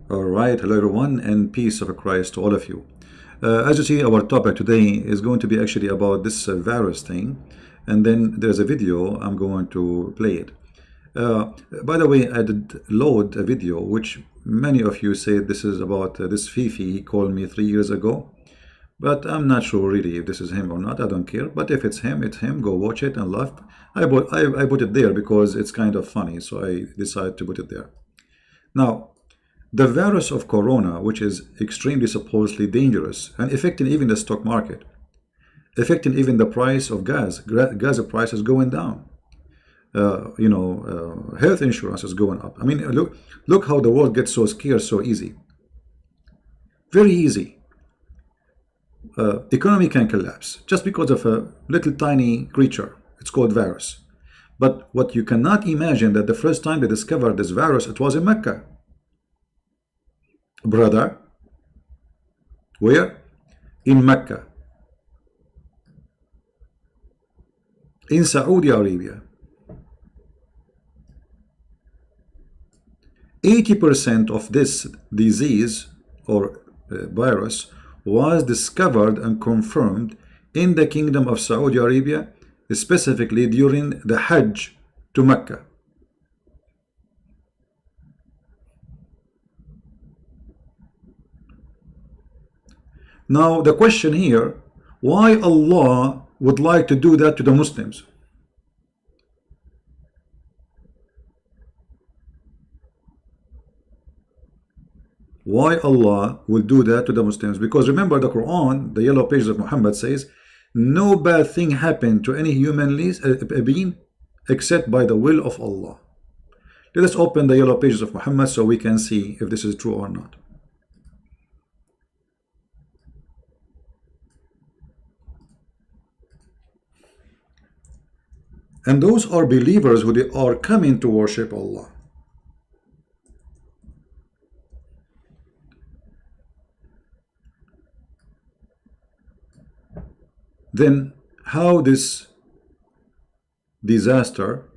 All right, hello everyone, and peace of Christ to all of you. As you see, our topic today is going to be actually about this virus thing, and then there's a video. I'm going to play it. Uh, by the way, I did load a video which many of you say this is about this Fifi. He called me 3 years ago, but I'm not sure really if this is him or not. I don't care. But if it's him, it's him. Go watch it and laugh. I put it there because it's kind of funny, so I decided to put it there. Now, the virus of corona, which is extremely supposedly dangerous and affecting even the stock market, affecting even the price of gas. Gas price is going down. Health insurance is going up. I mean, look how the world gets so scarce so easy. Very easy. Economy can collapse just because of a little tiny creature. It's called virus. But what you cannot imagine that the first time they discovered this virus, it was in Mecca. Brother, where? In Mecca, in Saudi Arabia. 80% of this disease or virus was discovered and confirmed in the Kingdom of Saudi Arabia, specifically during the Hajj to Mecca. Now the question here, why Allah would like to do that to the Muslims? Why Allah will do that to the Muslims? Because remember, the Quran, the yellow pages of Muhammad, says no bad thing happened to any human being except by the will of Allah. Let us open the yellow pages of Muhammad so we can see if this is true or not. And those are believers who they are coming to worship Allah. Then how this disaster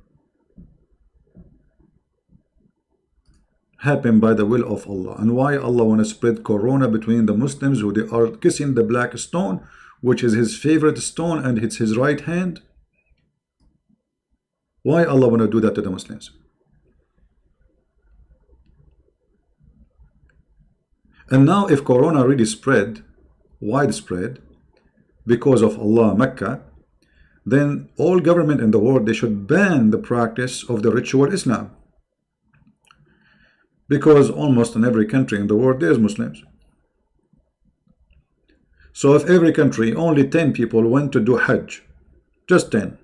happened by the will of Allah, and why Allah want to spread corona between the Muslims who they are kissing the black stone, which is his favorite stone and it's his right hand. Why Allah want to do that to the Muslims? And now if corona really spread, widespread, because of Allah, Mecca, then all government in the world, they should ban the practice of the ritual Islam. Because almost in every country in the world, there's Muslims. So if every country, only 10 people went to do Hajj, just 10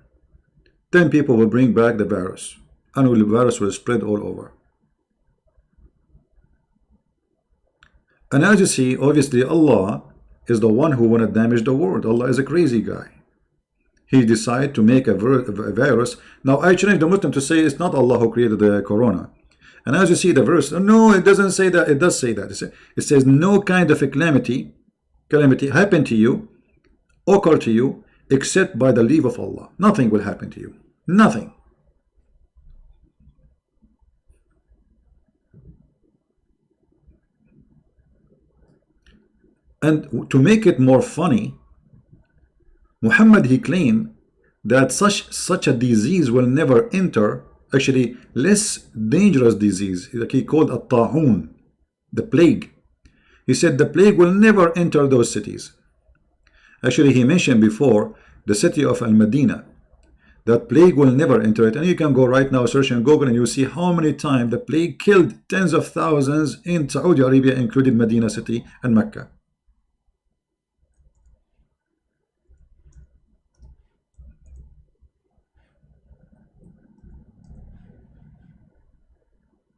people will bring back the virus, and the virus will spread all over. And as you see, obviously Allah is the one who want to damage the world. Allah is a crazy guy. He decided to make a virus. Now I challenge the Muslim to say it's not Allah who created the corona. And as you see the verse, no, it doesn't say that. It does say that. It says no kind of a calamity happen to you, occur to you, except by the leave of Allah. Nothing will happen to you. Nothing. And to make it more funny, Muhammad, he claimed that such a disease will never enter, actually less dangerous disease, like he called a ta'un, the plague. He said the plague will never enter those cities. Actually, he mentioned before the city of Al-Madinah, that plague will never enter it. And you can go right now, search in Google, and you'll see how many times the plague killed tens of thousands in Saudi Arabia, including Medina city and Mecca.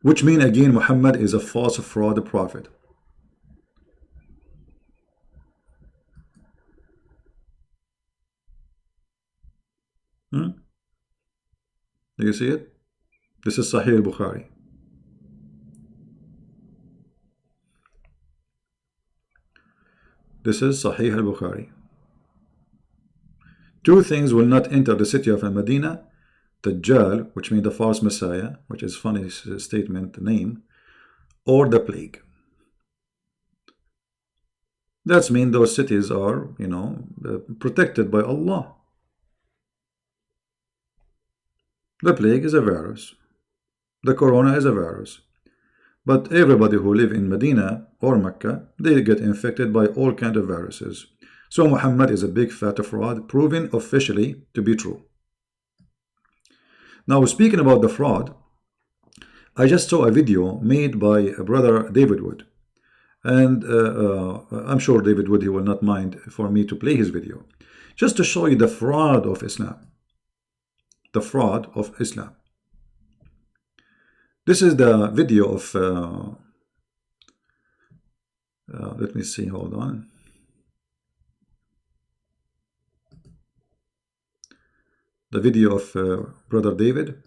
Which means again Muhammad is a false fraud prophet. Do you see it? This is Sahih al-Bukhari. This is Sahih al-Bukhari. Two things will not enter the city of Al-Madinah: Dajjal, which means the false Messiah, which is funny statement name, or the plague. That's mean those cities are, protected by Allah. The plague is a virus. The corona is a virus. But everybody who live in Medina or Mecca, they get infected by all kinds of viruses. So Muhammad is a big fat fraud, proven officially to be true. Now, speaking about the fraud, I just saw a video made by brother David Wood. And I'm sure David Wood, he will not mind for me to play his video. Just to show you the fraud of Islam. The fraud of Islam. This is the video of, let me see, hold on. The video of brother David.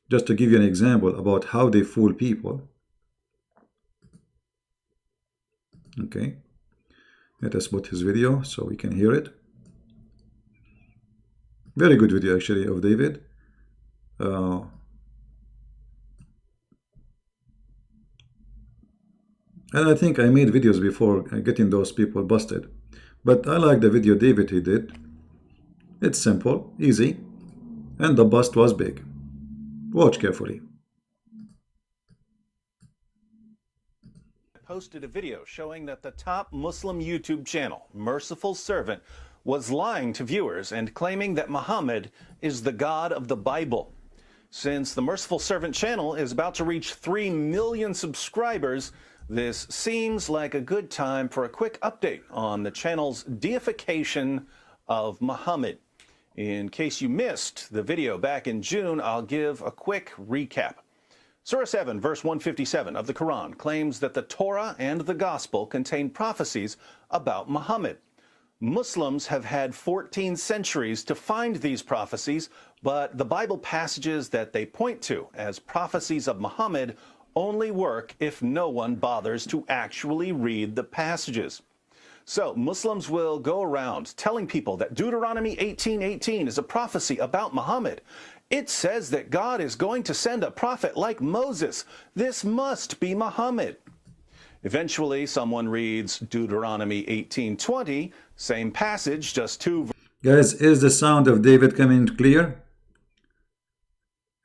Just to give you an example about how they fool people. Okay, let us put his video so we can hear it. Very good video actually of David. And I think I made videos before getting those people busted. But I like the video David he did. It's simple, easy, and the bust was big. Watch carefully. Posted a video showing that the top Muslim YouTube channel, Merciful Servant, was lying to viewers and claiming that Muhammad is the God of the Bible. Since the Merciful Servant channel is about to reach 3 million subscribers, this seems like a good time for a quick update on the channel's deification of Muhammad. In case you missed the video back in June, I'll give a quick recap. Surah 7, verse 157 of the Quran claims that the Torah and the Gospel contain prophecies about Muhammad. Muslims have had 14 centuries to find these prophecies, but the Bible passages that they point to as prophecies of Muhammad only work if no one bothers to actually read the passages. So Muslims will go around telling people that Deuteronomy 18:18 is a prophecy about Muhammad. It says that God is going to send a prophet like Moses. This must be Muhammad. Eventually, someone reads Deuteronomy 18:20, same passage, just two. Guys, is the sound of David coming clear?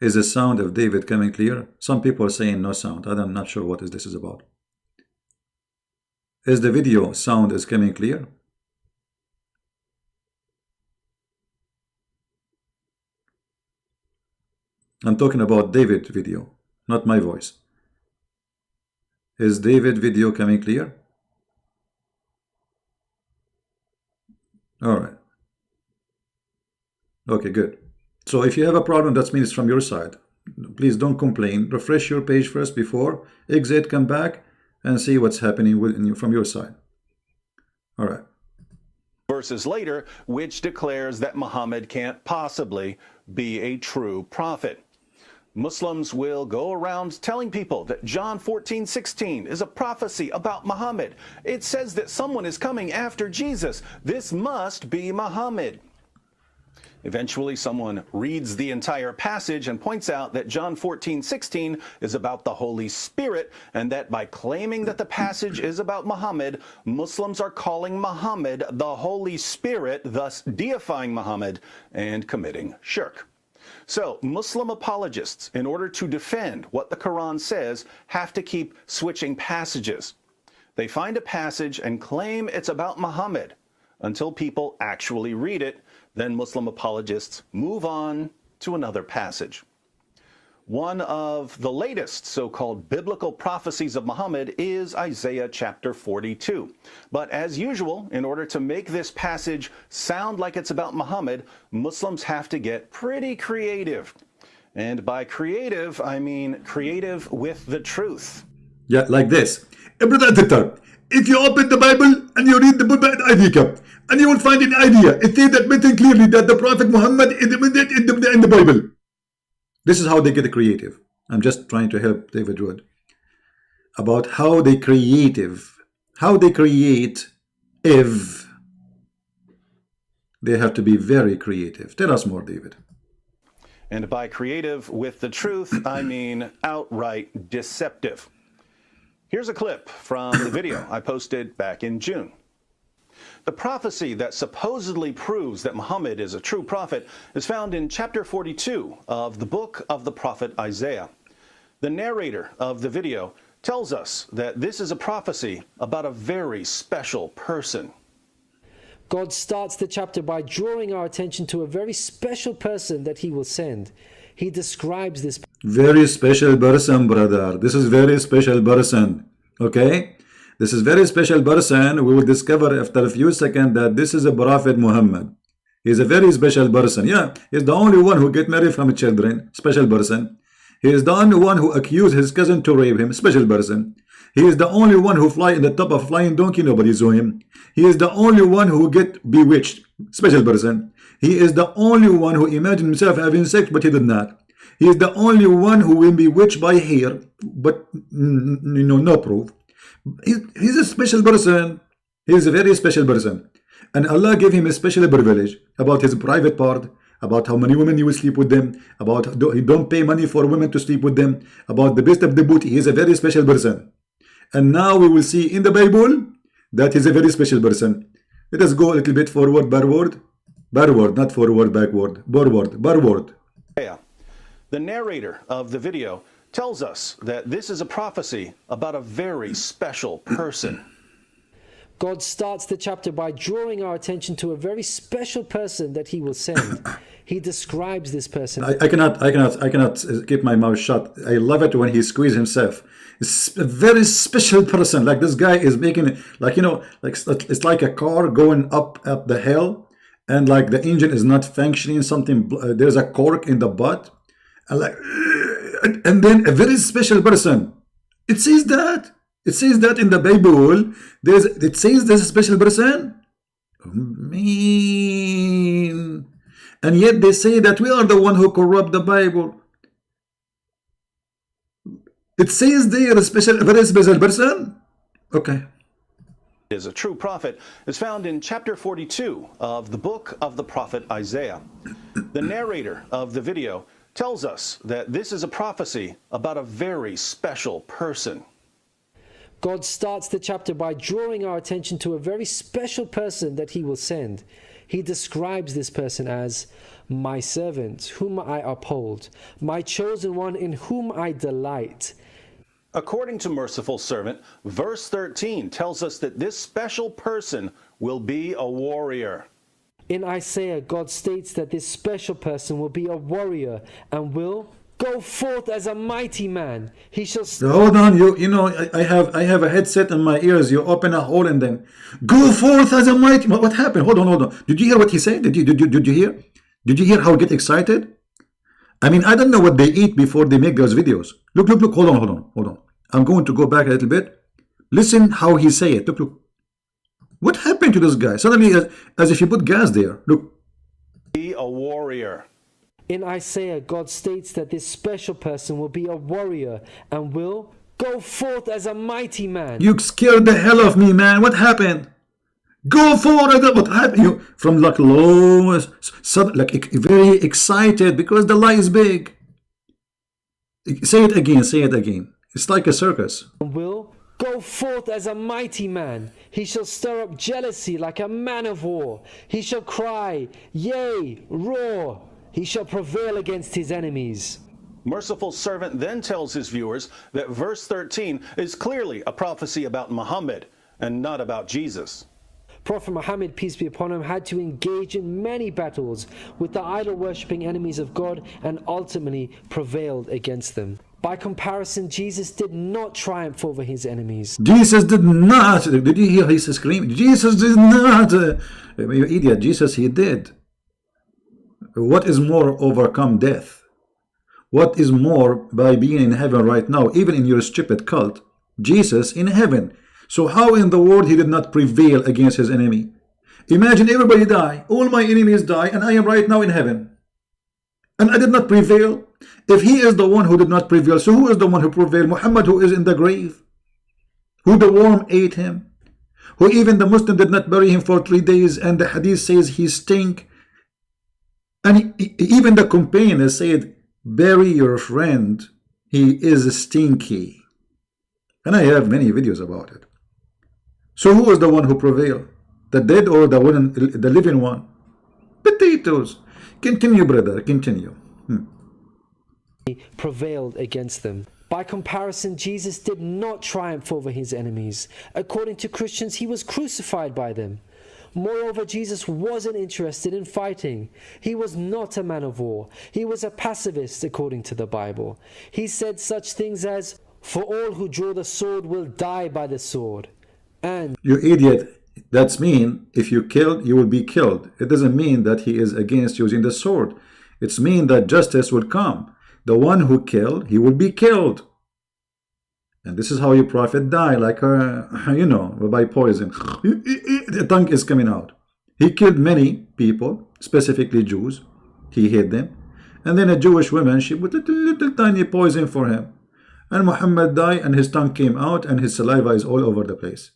Is the sound of David coming clear? Some people are saying no sound. I'm not sure what this is about. Is the video sound is coming clear? I'm talking about David video, not my voice. Is David video coming clear? All right. Okay, good. So if you have a problem, that means it's from your side. Please don't complain. Refresh your page first before exit, come back and see what's happening from your side. All right. Verses later, which declares that Muhammad can't possibly be a true prophet. Muslims will go around telling people that John 14:16 is a prophecy about Muhammad. It says that someone is coming after Jesus. This must be Muhammad. Eventually, someone reads the entire passage and points out that John 14:16 is about the Holy Spirit, and that by claiming that the passage is about Muhammad, Muslims are calling Muhammad the Holy Spirit, thus deifying Muhammad and committing shirk. So, Muslim apologists, in order to defend what the Quran says, have to keep switching passages. They find a passage and claim it's about Muhammad until people actually read it. Then Muslim apologists move on to another passage. One of the latest so-called biblical prophecies of Muhammad is Isaiah chapter 42. But as usual, in order to make this passage sound like it's about Muhammad, Muslims have to get pretty creative. And by creative, I mean creative with the truth. Yeah, like this. Brother Editor, if you open the Bible and you read the book by idea, and you will find an idea, it says that written clearly that the Prophet Muhammad is in the Bible. This is how they get creative. I'm just trying to help David Wood about how they create if they have to be very creative. Tell us more, David. And by creative with the truth, I mean outright deceptive. Here's a clip from the video I posted back in June. The prophecy that supposedly proves that Muhammad is a true prophet is found in chapter 42 of the book of the prophet Isaiah. The narrator of the video tells us that this is a prophecy about a very special person. God starts the chapter by drawing our attention to a very special person that he will send. He describes this very special person, brother. This is very special person. Okay? This is very special person. We will discover after a few seconds that this is a prophet Muhammad. He's a very special person. Yeah, he's the only one who get married from children. Special person. He is the only one who accused his cousin to rape him. Special person. He is the only one who fly in the top of a flying donkey. Nobody saw him. He is the only one who get bewitched. Special person. He is the only one who imagined himself having sex, but he did not. He is the only one who will be bewitched by hair, but no proof. He's a special person. He is a very special person. And Allah gave him a special privilege about his private part, about how many women he will sleep with them, about he don't pay money for women to sleep with them, about the best of the booty. He is a very special person. And now we will see in the Bible that he's a very special person. Let us go a little bit forward, backward. Backward, not forward, backward. Backward. Yeah. The narrator of the video tells us that this is a prophecy about a very special person. God starts the chapter by drawing our attention to a very special person that he will send. He describes this person. I cannot keep my mouth shut. I love it when he squeezes himself. It's a very special person. Like this guy is making, like, you know, like it's like a car going up the hill, and like the engine is not functioning. Something there's a cork in the butt, and like, and then a very special person. It says that. It says that in the Bible. It says there's a special person. Man. And yet they say that we are the one who corrupt the Bible. It says they are a very special person. Okay. Is a true prophet is found in chapter 42 of the book of the prophet Isaiah. The narrator of the video tells us that this is a prophecy about a very special person. God starts the chapter by drawing our attention to a very special person that he will send. He describes this person as my servant, whom I uphold, my chosen one in whom I delight. According to Merciful Servant, verse 13 tells us that this special person will be a warrior. In Isaiah, God states that this special person will be a warrior and will go forth as a mighty man. He shall. Hold on, you know, I have a headset in my ears. You open a hole in them. Go forth as a mighty. What happened? Hold on. Did you hear what he said? Did you hear? Did you hear how he get excited? I mean, I don't know what they eat before they make those videos. Look. Hold on. I'm going to go back a little bit. Listen how he say it. Look. What happened to this guy? Suddenly, as if you put gas there. Look. Be a warrior. In Isaiah, God states that this special person will be a warrior and will go forth as a mighty man. You scared the hell of me, man. What happened? Go forward. What happened? You from like low, like very excited because the lie is big. Say it again. It's like a circus. Will go forth as a mighty man. He shall stir up jealousy like a man of war. He shall cry, yea, roar. He shall prevail against his enemies. Merciful Servant then tells his viewers that verse 13 is clearly a prophecy about Muhammad and not about Jesus. Prophet Muhammad, peace be upon him, had to engage in many battles with the idol-worshipping enemies of God and ultimately prevailed against them. By comparison, Jesus did not triumph over his enemies. Jesus did not. Did you hear his scream? Jesus did not. You idiot. Jesus, he did. What is more overcome death? What is more by being in heaven right now, even in your stupid cult? Jesus in heaven. So how in the world he did not prevail against his enemy? Imagine everybody die, all my enemies die, and I am right now in heaven. And I did not prevail. If he is the one who did not prevail, so who is the one who prevailed? Muhammad, who is in the grave, who the worm ate him, who even the Muslim did not bury him for 3 days, and the hadith says he stink. And even the companion has said, bury your friend, he is stinky. And I have many videos about it. So who is the one who prevailed? The dead or the one, the living one? Potatoes. Continue, brother, continue. Prevailed against them. By comparison, Jesus did not triumph over his enemies. According to Christians, he was crucified by them. Moreover, Jesus wasn't interested in fighting. He was not a man of war. He was a pacifist, according to the Bible. He said such things as, "For all who draw the sword will die by the sword." And, You idiot. That's mean if you killed, you will be killed. It doesn't mean that he is against using the sword. It's mean that justice will come. The one who killed, he will be killed. And this is how your prophet died, like, you know, by poison. The tongue is coming out. He killed many people, specifically Jews. He hid them. And then a Jewish woman, she put little tiny poison for him. And Muhammad died and his tongue came out and his saliva is all over the place.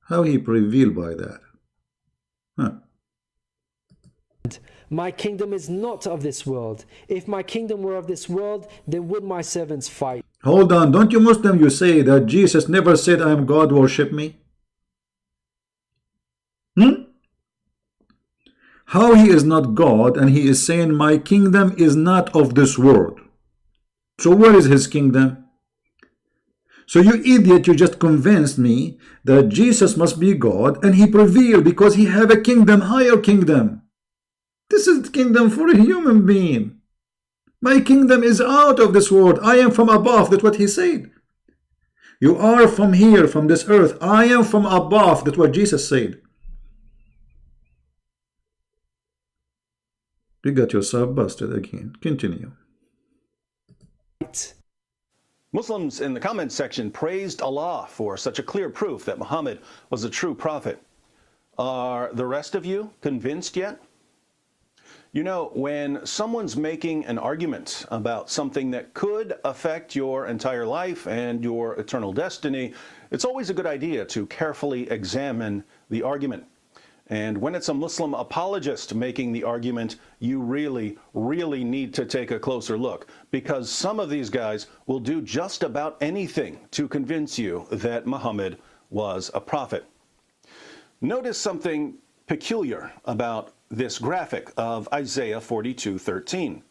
How he prevailed by that? Huh. "My kingdom is not of this world. If my kingdom were of this world, then would my servants fight." Hold on, don't you Muslim, you say that Jesus never said, "I am God, worship me"? How he is not God and he is saying, "My kingdom is not of this world"? So where is his kingdom? So you idiot, you just convinced me that Jesus must be God and he prevailed because he have a kingdom, higher kingdom. This is the kingdom for a human being. My kingdom is out of this world. I am from above. That's what he said. You are from here, from this earth. I am from above. That's what Jesus said. You got yourself busted again. Continue. Muslims in the comments section praised Allah for such a clear proof that Muhammad was a true prophet. Are the rest of you convinced yet? You know, when someone's making an argument about something that could affect your entire life and your eternal destiny, it's always a good idea to carefully examine the argument. And when it's a Muslim apologist making the argument, you really, really need to take a closer look, because some of these guys will do just about anything to convince you that Muhammad was a prophet. Notice something peculiar about this graphic of Isaiah 42:13.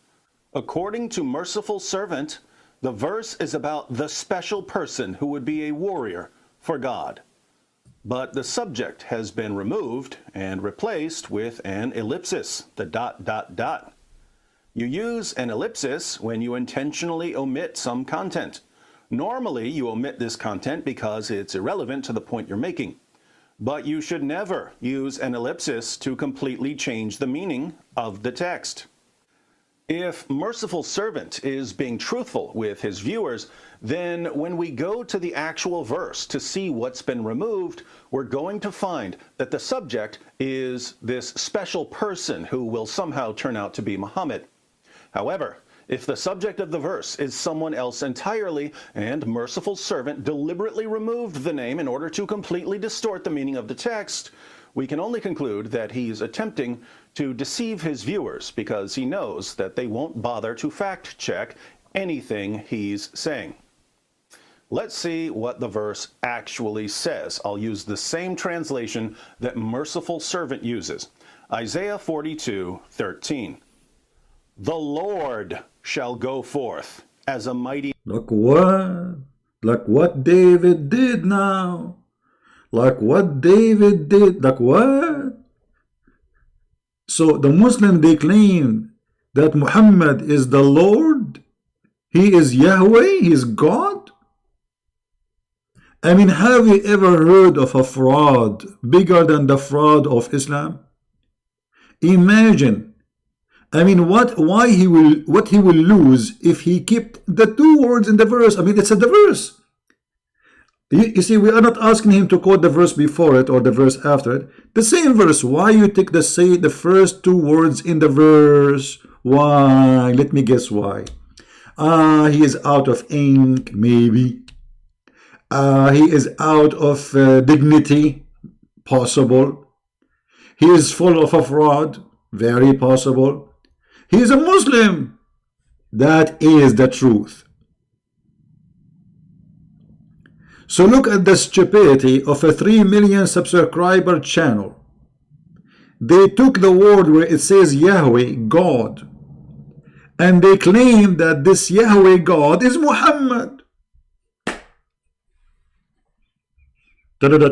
According to Merciful Servant, the verse is about the special person who would be a warrior for God. But the subject has been removed and replaced with an ellipsis, the ... You use an ellipsis when you intentionally omit some content. Normally, you omit this content because it's irrelevant to the point you're making. But you should never use an ellipsis to completely change the meaning of the text. If Merciful Servant is being truthful with his viewers, then when we go to the actual verse to see what's been removed, we're going to find that the subject is this special person who will somehow turn out to be Muhammad. However, if the subject of the verse is someone else entirely, and Merciful Servant deliberately removed the name in order to completely distort the meaning of the text, we can only conclude that he's attempting to deceive his viewers because he knows that they won't bother to fact-check anything he's saying. Let's see what the verse actually says. I'll use the same translation that Merciful Servant uses. Isaiah 42:13. The Lord shall go forth as a mighty... Look what? Like what David did now. Like what David did. Like what? So the Muslim, they claim that Muhammad is the Lord. He is Yahweh. He is God. I mean, have you ever heard of a fraud bigger than the fraud of Islam? Imagine. I mean, what he will lose if he kept the two words in the verse. I mean, it's the verse. You see, we are not asking him to quote the verse before it or the verse after it. The same verse. Why you take the first two words in the verse? Why? Let me guess why. He is out of ink, maybe. He is out of dignity, possible. He is full of a fraud, very possible. He is a Muslim. That is the truth. So look at the stupidity of a 3 million subscriber channel. They took the word where it says Yahweh, God, and they claim that this Yahweh God is Muhammad. Allahu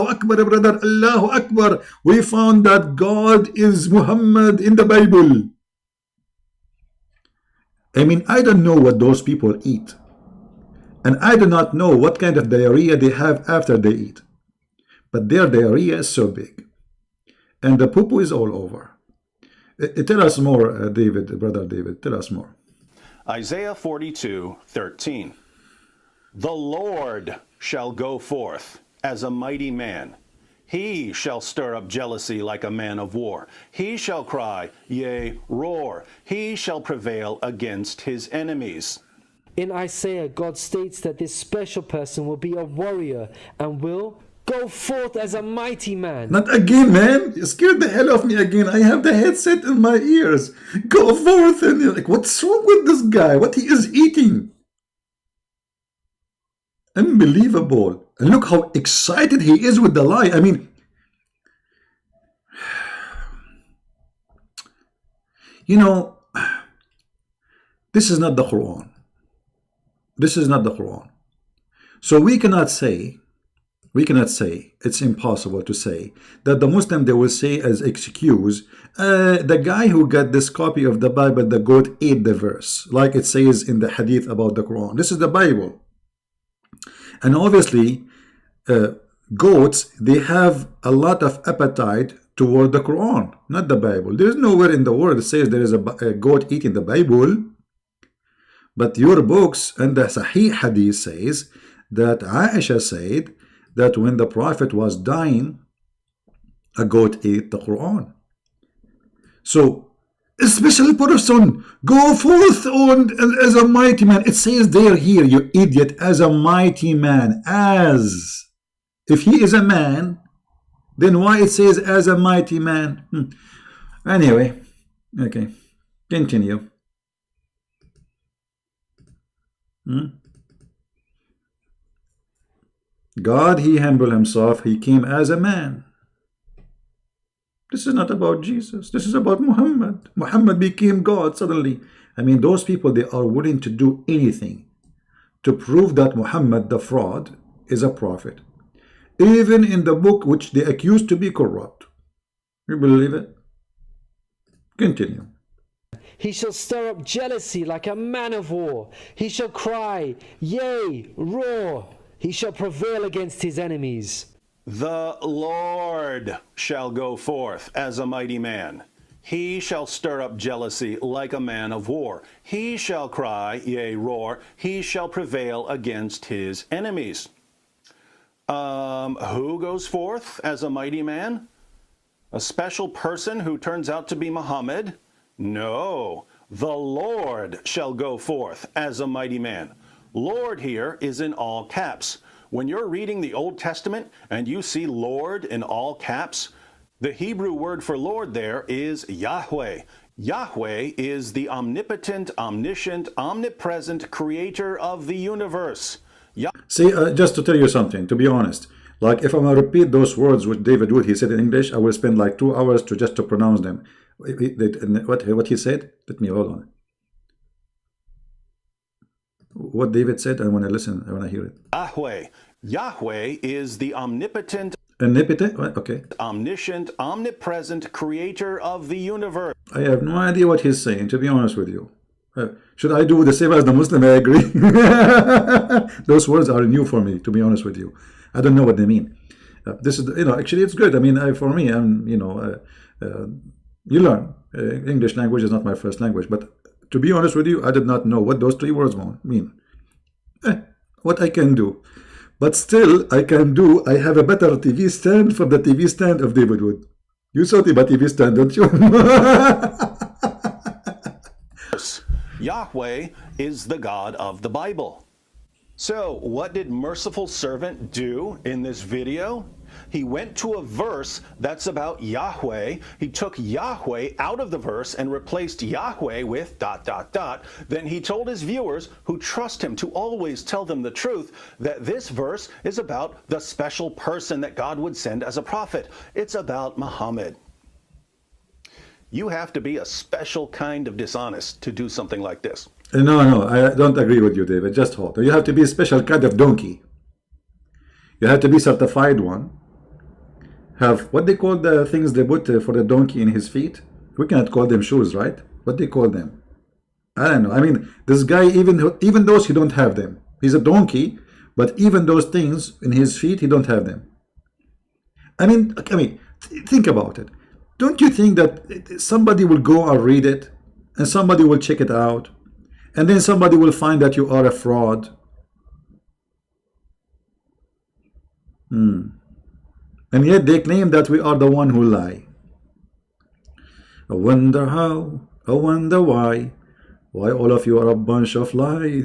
Akbar, brother, Allahu Akbar. We found that God is Muhammad in the Bible. I mean, I don't know what those people eat. And I do not know what kind of diarrhea they have after they eat. But their diarrhea is so big. And the poo-poo is all over. Tell us more, David, brother David. Tell us more. Isaiah 42:13. The Lord shall go forth as a mighty man. He shall stir up jealousy like a man of war. He shall cry, yea, roar. He shall prevail against his enemies. In Isaiah, God states that this special person will be a warrior and will go forth as a mighty man. Not again, man. You scared the hell of me again. I have the headset in my ears. Go forth. And you're like, what's wrong with this guy? What he is eating? Unbelievable. And look how excited he is with the lie. I mean, you know, this is not the Quran. This is not the Quran. So we cannot say, it's impossible to say that the Muslim, they will say as excuse, the guy who got this copy of the Bible, the goat ate the verse, like it says in the hadith about the Quran. This is the Bible. And obviously, goats, they have a lot of appetite toward the Quran, not the Bible. There is nowhere in the world that says there is a goat eating the Bible. But your books and the Sahih Hadith says that Aisha said that when the Prophet was dying, a goat ate the Quran. So, a special person, go forth on as a mighty man. It says there here, you idiot, as a mighty man. As. If he is a man, then why it says as a mighty man? Anyway, okay, continue. God, he humbled himself. He came as a man. This is not about Jesus. This is about Muhammad. Muhammad became God suddenly. I mean, those people, they are willing to do anything to prove that Muhammad, the fraud, is a prophet. Even in the book which they accused to be corrupt. You believe it? Continue. He shall stir up jealousy like a man of war. He shall cry, yea, roar. He shall prevail against his enemies. The Lord shall go forth as a mighty man. He shall stir up jealousy like a man of war. He shall cry, yea, roar. He shall prevail against his enemies. Who goes forth as a mighty man? A special person who turns out to be Muhammad? No, the Lord shall go forth as a mighty man. Lord here is in all caps. When you're reading the Old Testament and you see Lord in all caps, the Hebrew word for Lord there is Yahweh. Yahweh is the omnipotent, omniscient, omnipresent creator of the universe. See, just to tell you something, to be honest, like if I'm going to repeat those words which David Wood, he said in English, I will spend like 2 hours to pronounce them. What he said? Let me hold on. What David said, I want to listen, I want to hear it. Yahweh. Yahweh is the omnipotent, Omnipotent? Okay. omniscient, omnipresent creator of the universe. I have no idea what he's saying, to be honest with you. Should I do the same as the Muslim? I agree. Those words are new for me, to be honest with you. I don't know what they mean. This is, actually it's good. I mean, for me, you learn. English language is not my first language, but to be honest with you, I did not know what those 3 words mean. What I can do. But still, I have a better TV stand from the TV stand of David Wood. You saw the TV stand, don't you? Yahweh is the God of the Bible. So, what did Merciful Servant do in this video? He went to a verse that's about Yahweh. He took Yahweh out of the verse and replaced Yahweh with ... Then he told his viewers, who trust him to always tell them the truth, that this verse is about the special person that God would send as a prophet. It's about Muhammad. You have to be a special kind of dishonest to do something like this. No, I don't agree with you, David. Just hold. You have to be a special kind of donkey. You have to be certified one. Have what they call the things they put for the donkey in his feet. We cannot call them shoes, right? What they call them? I don't know. I mean, this guy, even those he don't have them. He's a donkey, but even those things in his feet, he don't have them. I mean, think about it. Don't you think that somebody will go and read it, and somebody will check it out, and then somebody will find that you are a fraud? And yet they claim that we are the one who lie. I wonder how, I wonder why all of you are a bunch of lies,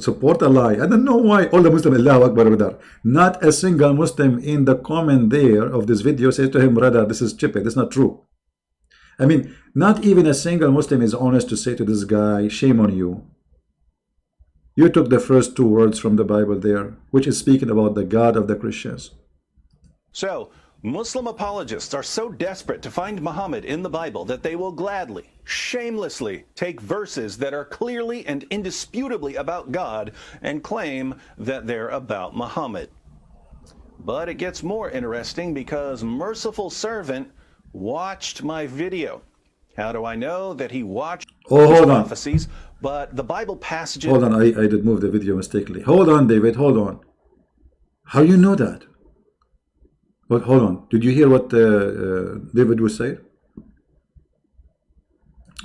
support a lie. I don't know why all the Muslims, Allahu Akbar, brother. Not a single Muslim in the comment there of this video says to him, brother, this is stupid, it's not true. I mean, not even a single Muslim is honest to say to this guy, shame on you. You took the first two words from the Bible there, which is speaking about the God of the Christians. So, Muslim apologists are so desperate to find Muhammad in the Bible that they will gladly, shamelessly take verses that are clearly and indisputably about God and claim that they're about Muhammad. But it gets more interesting because Merciful Servant watched my video. How do I know that he watched prophecies, but the Bible passages... Hold on, I did move the video mistakenly. Hold on, David, hold on. How you know that? But hold on, did you hear what David was saying?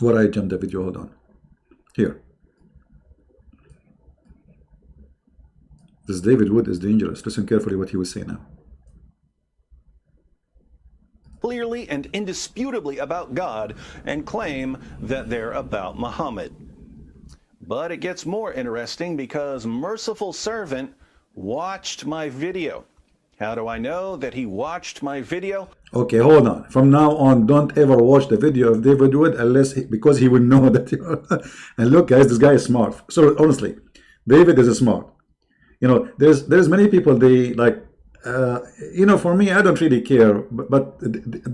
What I jumped the video, hold on. Here. This David Wood is dangerous. Listen carefully what he was saying now. Clearly and indisputably about God and claim that they're about Muhammad. But it gets more interesting because Merciful Servant watched my video. How do I know that he watched my video? Okay, hold on. From now on, don't ever watch the video of David Wood because he will know that you are. And look, guys, this guy is smart. So honestly, David is smart. You know, there's many people, they like, you know, for me, I don't really care. But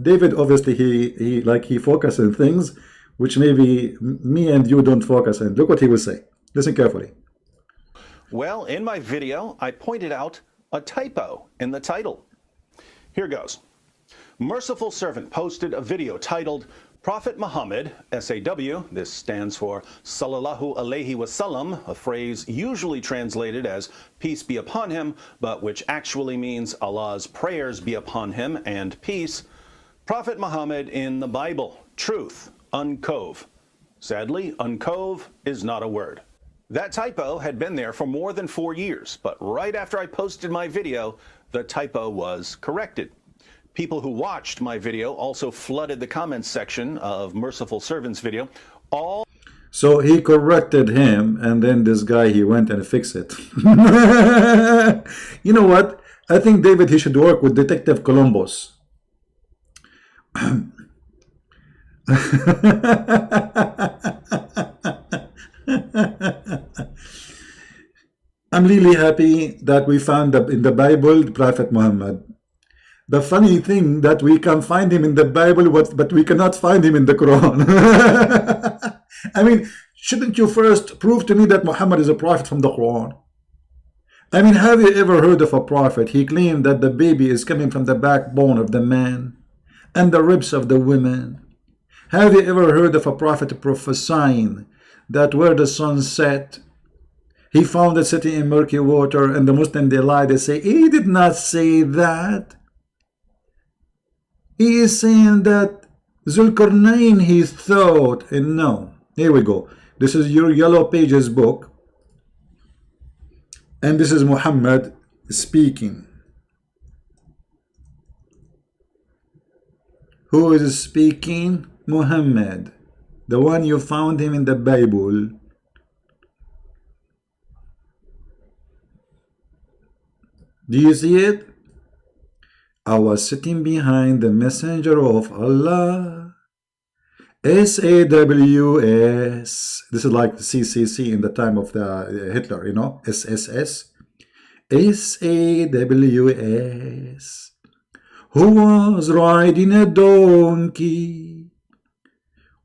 David, obviously, he focuses on things which maybe me and you don't focus on. Look what he will say. Listen carefully. Well, in my video, I pointed out a typo in the title. Here goes. Merciful Servant posted a video titled Prophet Muhammad, SAW, this stands for Sallallahu Alaihi Wasallam, a phrase usually translated as peace be upon him, but which actually means Allah's prayers be upon him and peace. Prophet Muhammad in the Bible, truth, uncove. Sadly, uncove is not a word. That typo had been there for more than 4 years, but right after I posted my video, the typo was corrected. People who watched my video also flooded the comments section of Merciful Servant's video. So he corrected him, and then this guy, he went and fixed it. You know what? I think, David, he should work with Detective Columbus. I'm really happy that we found in the Bible Prophet Muhammad. The funny thing that we can find him in the Bible, but we cannot find him in the Quran. I mean, shouldn't you first prove to me that Muhammad is a prophet from the Quran? I mean, have you ever heard of a prophet? He claimed that the baby is coming from the backbone of the man and the ribs of the women. Have you ever heard of a prophet prophesying that where the sun set, he found it sitting in murky water, and the Muslim, they lie, they say, he did not say that. He is saying that Zulkarnain, he thought, and no. Here we go. This is your Yellow Pages book, and this is Muhammad speaking. Who is speaking? Muhammad, the one you found him in the Bible. Do you see it? I was sitting behind the messenger of Allah. SAWS. This is like the CCC in the time of the Hitler, you know, SSS. SAWS. Who was riding a donkey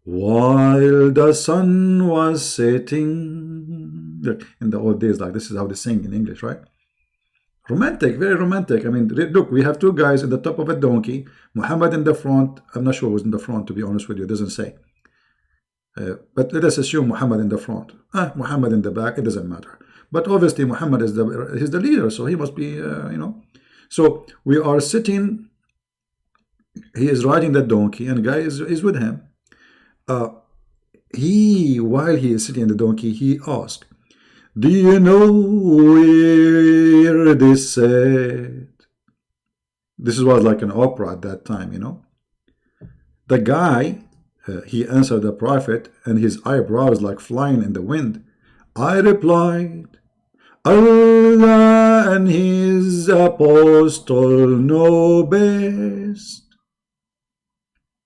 while the sun was setting. Look, in the old days, like this is how they sing in English, right? Romantic, very romantic. I mean, look, we have two guys in the top of a donkey, Muhammad in the front. I'm not sure who's in the front, to be honest with you. It doesn't say. But let us assume Muhammad in the front. Muhammad in the back, it doesn't matter. But obviously Muhammad is he's the leader, so he must be, you know. So we are sitting, he is riding the donkey, and guy is with him. While he is sitting on the donkey, he asked, do you know where this said? This was like an opera at that time, you know. The guy, he answered the prophet, and his eyebrows like flying in the wind. I replied, Allah and his apostle know best.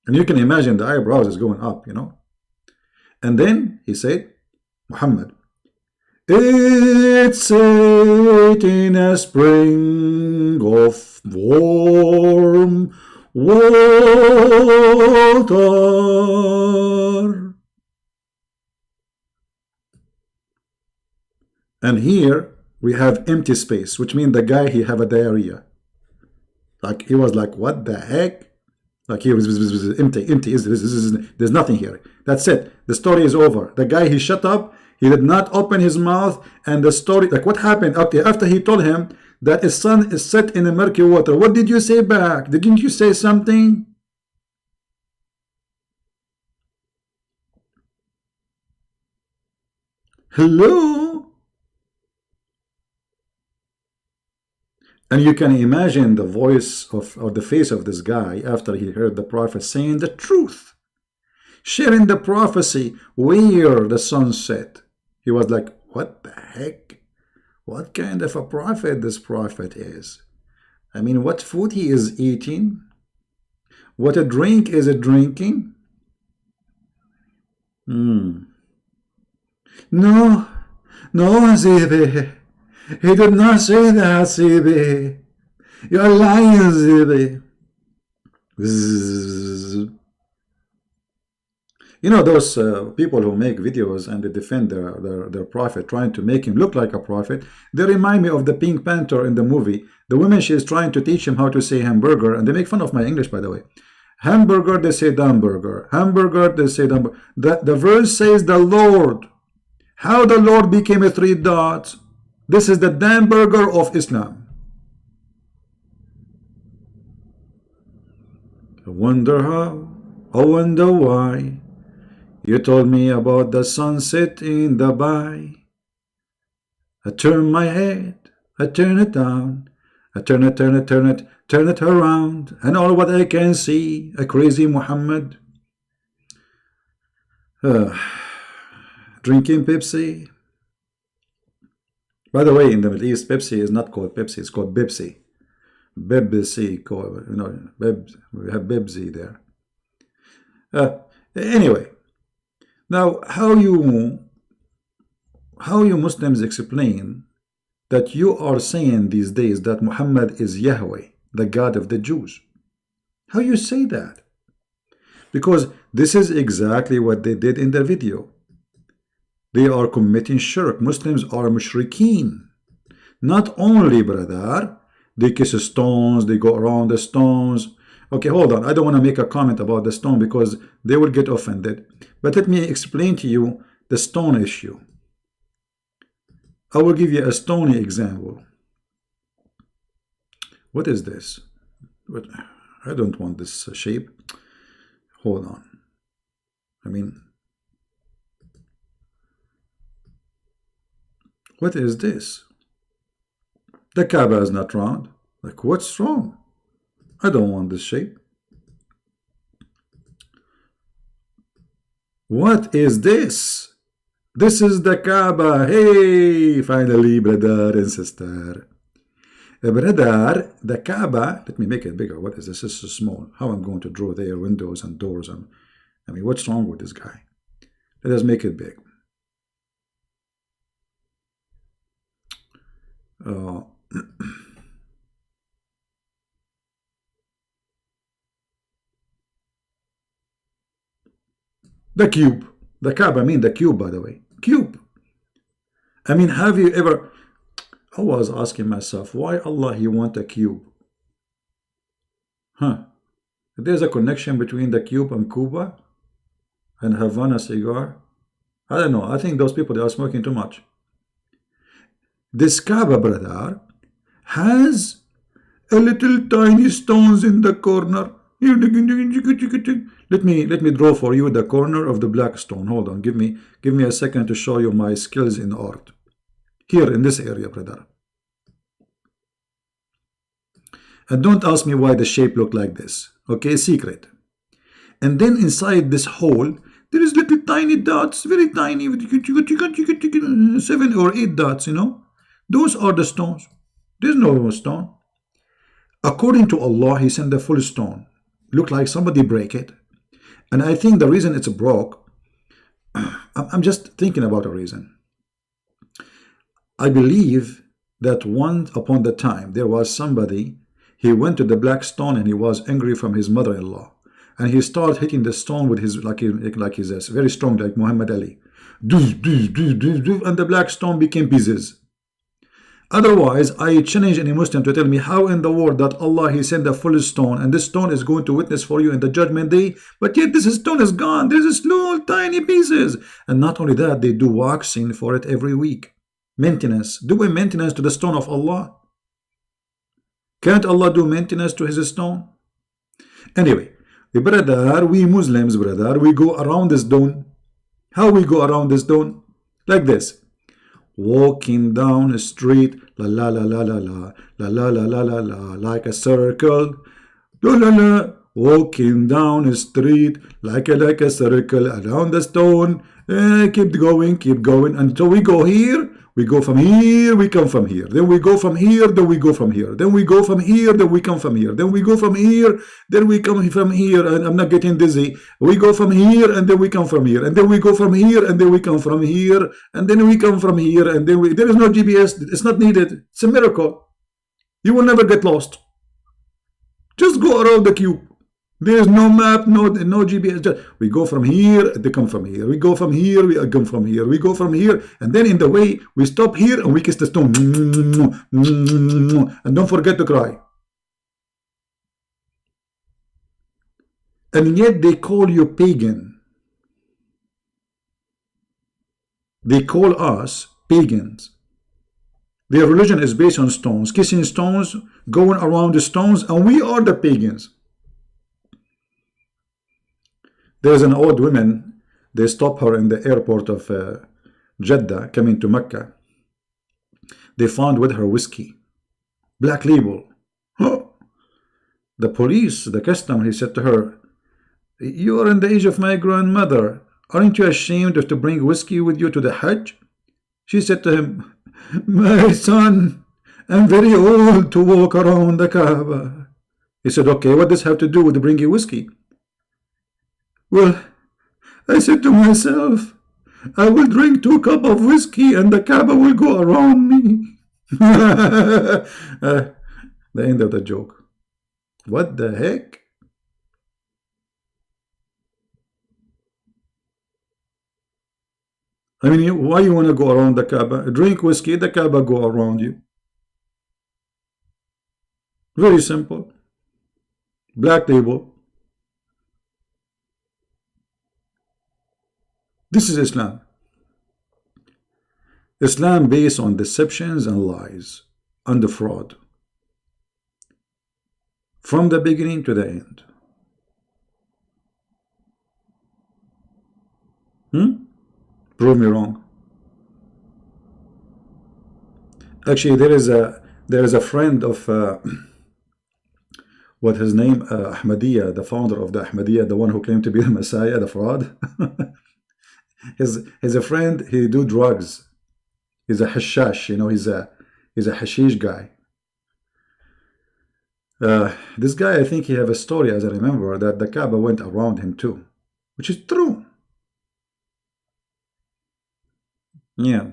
And you can imagine the eyebrows is going up, you know. And then he said, Muhammad, it's set in a spring of warm water. And here we have empty space, which means the guy, he have a diarrhea. Like he was like, what the heck? Like he was empty. There's nothing here. That's it. The story is over. The guy, he shut up. He did not open his mouth, and the story, like what happened after he told him that his son is set in the murky water. What did you say back? Didn't you say something? Hello? And you can imagine the voice of, or the face of this guy after he heard the prophet saying the truth, sharing the prophecy where the sun set. He was like, what the heck? What kind of a prophet this prophet is? I mean, what food he is eating? What a drink is it drinking? No, Zibi. He did not say that, Zibi. You're lying, Zibi. You know those people who make videos and they defend their prophet, trying to make him look like a prophet. They remind me of the Pink Panther in the movie. The woman, she is trying to teach him how to say hamburger, and they make fun of my English, by the way. Hamburger, they say hamburger. Hamburger, they say hamburger. The verse says the Lord. How the Lord became a three dots. This is the damn burger of Islam. I wonder how, I wonder why. You told me about the sunset in Dubai. I turn my head, I turn it down, I turn it around, and all what I can see, a crazy Muhammad. Drinking Pepsi. By the way, in the Middle East, Pepsi is not called Pepsi, it's called Bibsi. Bibsi, you know, we have Bibsi there. Anyway. Now, how you Muslims explain that you are saying these days that Muhammad is Yahweh, the God of the Jews? How you say that? Because this is exactly what they did in the video. They are committing shirk. Muslims are mushrikeen. Not only, brother, they kiss stones, they go around the stones. Okay, hold on. I don't want to make a comment about the stone because they will get offended. But let me explain to you the stone issue. I will give you a stony example. What is this? I don't want this shape. Hold on. I mean, what is this? The Kaaba is not round. Like, what's wrong? I don't want this shape. What is this? This is the Kaaba. Hey, finally, brother and sister. Brother, the Kaaba, let me make it bigger. What is this? This is so small. How I'm going to draw there windows and doors? And I mean, what's wrong with this guy? Let us make it big. The cube. The Kaaba, I mean the cube, by the way. Cube. I mean, have you ever... I was asking myself, why Allah, He want a cube? Huh? There's a connection between the cube and Cuba and Havana cigar. I don't know. I think those people, they are smoking too much. This Kaaba, brother, has a little tiny stones in the corner. Let me draw for you the corner of the black stone. Hold on. Give me a second to show you my skills in art. Here in this area, brother. And don't ask me why the shape looked like this. Okay, secret. And then inside this hole, there is little tiny dots, very tiny, 7 or 8 dots, you know. Those are the stones. There's no stone. According to Allah, He sent the full stone. Looked like somebody break it. And I think the reason it's broke, I'm just thinking about a reason. I believe that once upon the time, there was somebody, he went to the black stone and he was angry from his mother-in-law. And he started hitting the stone with his, like he's very strong, like Muhammad Ali. And the black stone became pieces. Otherwise, I challenge any Muslim to tell me how in the world that Allah, He sent a full stone and this stone is going to witness for you in the judgment day, but yet this stone is gone. There's a small tiny pieces. And not only that, they do waxing for it every week. Maintenance. Do a maintenance to the stone of Allah. Can't Allah do maintenance to His stone? Anyway, brother, we Muslims, brother, we go around this stone. How we go around this stone? Like this. Walking down a street, la la la la la la la la la la la la, like a circle, la la la. Walking down a street like a circle around the stone. Keep going until we go here. We go from here, we come from here. Then we go from here, then we go from here. Then we go from here, then we come from here. Then we go from here, then we come from here. And I'm not getting dizzy. We go from here, and then we come from here. And then we go from here, and then we come from here. And then we come from here, and then there is no GPS. It's not needed. It's a miracle. You will never get lost. Just go around the cube. There is no map, no GPS. Just, we go from here, they come from here. We go from here, we come from here. We go from here, and then in the way, we stop here and we kiss the stone. And don't forget to cry. And yet they call you pagan. They call us pagans. Their religion is based on stones, kissing stones, going around the stones, and we are the pagans. There's an old woman, they stop her in the airport of Jeddah, coming to Mecca. They found with her whiskey, black label. The police, the customer, he said to her, "You are in the age of my grandmother. Aren't you ashamed to bring whiskey with you to the Hajj?" She said to him, "My son, I'm very old to walk around the Kaaba." He said, "Okay, what does this have to do with bringing whiskey?" "Well, I said to myself, I will drink 2 cups of whiskey and the Kaaba will go around me." The end of the joke. What the heck? I mean, why you want to go around the Kaaba? Drink whiskey, the Kaaba go around you. Very simple. Black label. This is Islam. Islam based on deceptions and lies and the fraud. From the beginning to the end. Prove me wrong. Actually, there is a friend of what his name, Ahmadiyya, the founder of the Ahmadiyya, the one who claimed to be the Messiah, the fraud. He's a friend. He do drugs. He's a hashash, you know. He's a hashish guy. This guy, I think he have a story, as I remember, that the Kaaba went around him too, which is true. Yeah.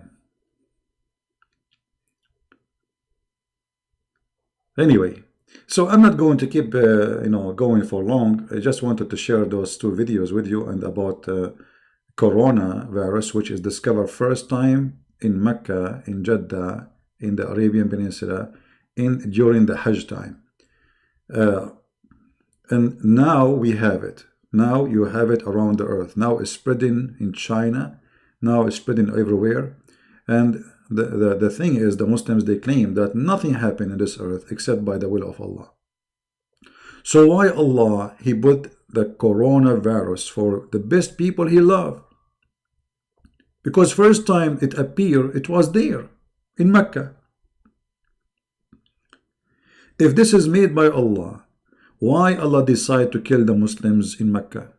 Anyway, so I'm not going to keep, going for long. I just wanted to share those two videos with you and about coronavirus, which is discovered first time in Mecca, in Jeddah, in the Arabian Peninsula, during the Hajj time. And now we have it. Now you have it around the earth. Now it's spreading in China. Now it's spreading everywhere. And the thing is, the Muslims, they claim that nothing happened in this earth except by the will of Allah. So why Allah, He put the coronavirus for the best people He loved? Because first time it appeared, it was there in Mecca. If this is made by Allah, why Allah decide to kill the Muslims in Mecca?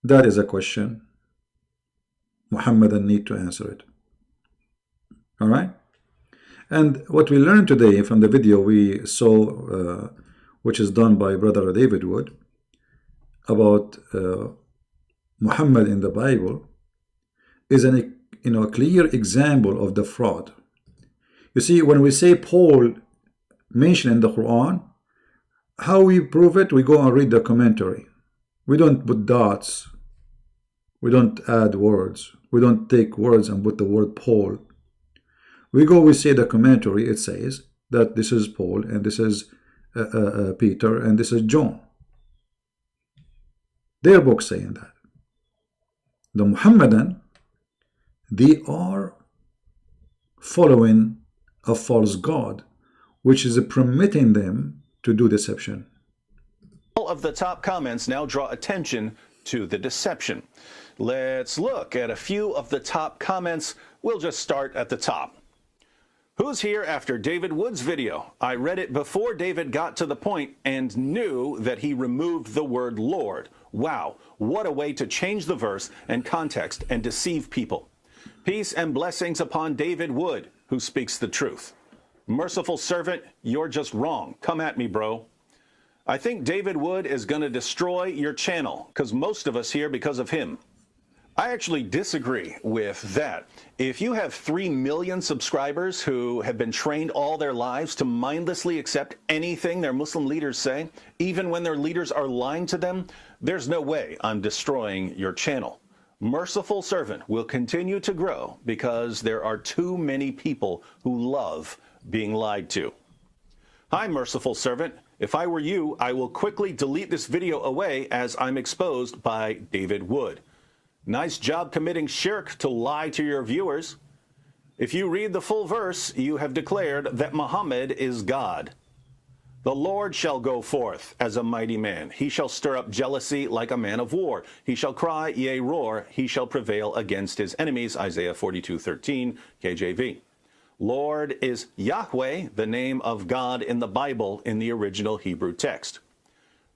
That is a question. Muhammadan need to answer it. All right? And what we learned today from the video we saw, which is done by Brother David Wood, about Muhammad in the Bible, is a clear example of the fraud. You see, when we say Paul mentioned in the Quran, how we prove it? We go and read the commentary. We don't put dots. We don't add words. We don't take words and put the word Paul. We say the commentary, it says that this is Paul and this is Peter and this is John. Their book saying that. The Muhammadan, they are following a false god, which is permitting them to do deception. All of the top comments now draw attention to the deception. Let's look at a few of the top comments. We'll just start at the top. Who's here after David Wood's video? I read it before David got to the point and knew that he removed the word Lord. Wow, what a way to change the verse and context and deceive people. Peace and blessings upon David Wood, who speaks the truth. Merciful servant, you're just wrong. Come at me, bro. I think David Wood is going to destroy your channel, because most of us here because of him. I actually disagree with that. If you have 3 million subscribers who have been trained all their lives to mindlessly accept anything their Muslim leaders say, even when their leaders are lying to them, there's no way I'm destroying your channel. Merciful servant will continue to grow because there are too many people who love being lied to. Hi, merciful servant. If I were you, I will quickly delete this video away as I'm exposed by David Wood. Nice job committing shirk to lie to your viewers. If you read the full verse, you have declared that Muhammad is God. The Lord shall go forth as a mighty man. He shall stir up jealousy like a man of war. He shall cry, yea, roar. He shall prevail against his enemies. Isaiah 42:13, KJV. Lord is Yahweh, the name of God in the Bible in the original Hebrew text.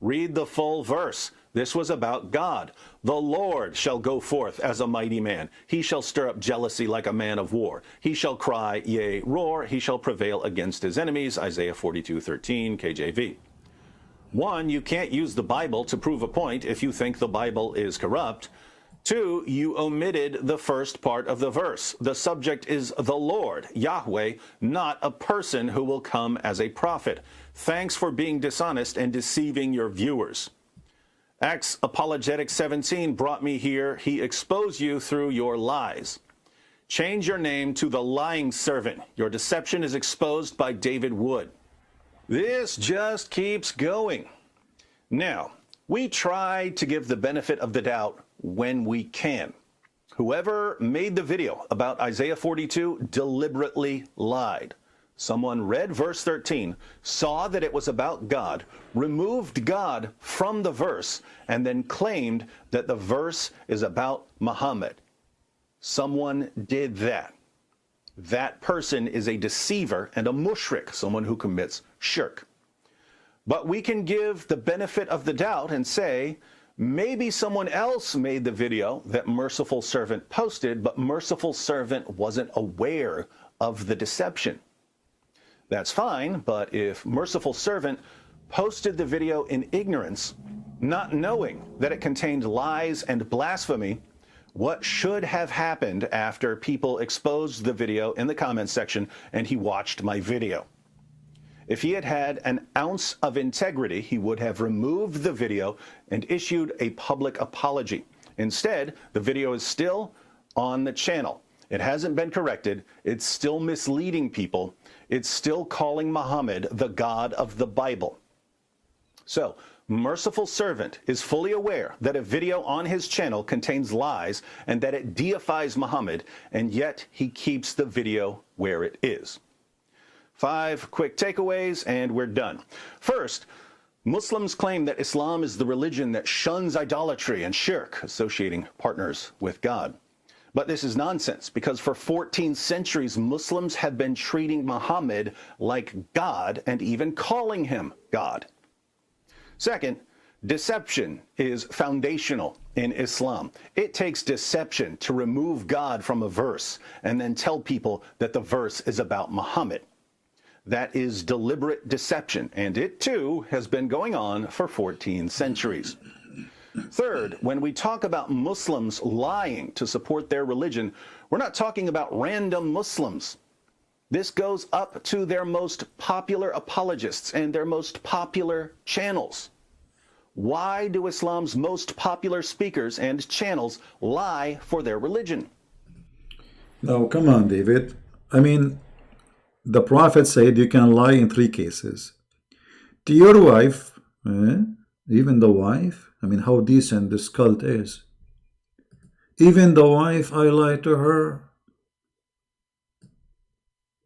Read the full verse. This was about God. The Lord shall go forth as a mighty man. He shall stir up jealousy like a man of war. He shall cry, yea, roar. He shall prevail against his enemies. Isaiah 42:13, KJV. One, you can't use the Bible to prove a point if you think the Bible is corrupt. Two, you omitted the first part of the verse. The subject is the Lord, Yahweh, not a person who will come as a prophet. Thanks for being dishonest and deceiving your viewers. Acts Apologetic 17 brought me here. He exposed you through your lies. Change your name to the lying servant. Your deception is exposed by David Wood. This just keeps going. Now, we try to give the benefit of the doubt when we can. Whoever made the video about Isaiah 42 deliberately lied. Someone read verse 13, saw that it was about God, removed God from the verse, and then claimed that the verse is about Muhammad. Someone did that. That person is a deceiver and a mushrik, someone who commits shirk. But we can give the benefit of the doubt and say, maybe someone else made the video that Merciful Servant posted, but Merciful Servant wasn't aware of the deception. That's fine, but if Merciful Servant posted the video in ignorance, not knowing that it contained lies and blasphemy, what should have happened after people exposed the video in the comments section and he watched my video? If he had had an ounce of integrity, he would have removed the video and issued a public apology. Instead, the video is still on the channel. It hasn't been corrected. It's still misleading people. It's still calling Muhammad the God of the Bible. So, Merciful Servant is fully aware that a video on his channel contains lies and that it deifies Muhammad, and yet he keeps the video where it is. 5 quick takeaways and we're done. First, Muslims claim that Islam is the religion that shuns idolatry and shirk, associating partners with God. But this is nonsense, because for 14 centuries, Muslims have been treating Muhammad like God and even calling him God. Second, deception is foundational in Islam. It takes deception to remove God from a verse and then tell people that the verse is about Muhammad. That is deliberate deception, and it too has been going on for 14 centuries. Third, when we talk about Muslims lying to support their religion, we're not talking about random Muslims. This goes up to their most popular apologists and their most popular channels. Why do Islam's most popular speakers and channels lie for their religion? Now, come on, David. I mean, the Prophet said you can lie in 3 cases. To your wife, even the wife. I mean, how decent this cult is. Even the wife, I lie to her.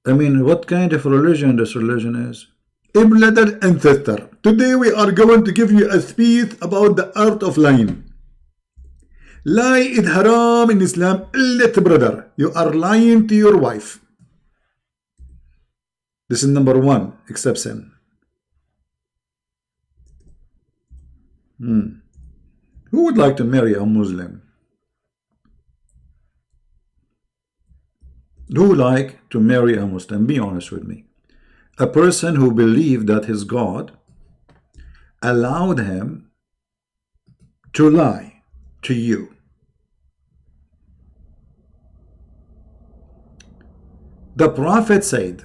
I mean, what kind of religion this religion is? Brother and sister, today we are going to give you a speech about the art of lying. Lie is haram in Islam. Brother, you are lying to your wife. This is number 1, exception. Who would like to marry a Muslim? Who would like to marry a Muslim? Be honest with me. A person who believed that his God allowed him to lie to you. The Prophet said,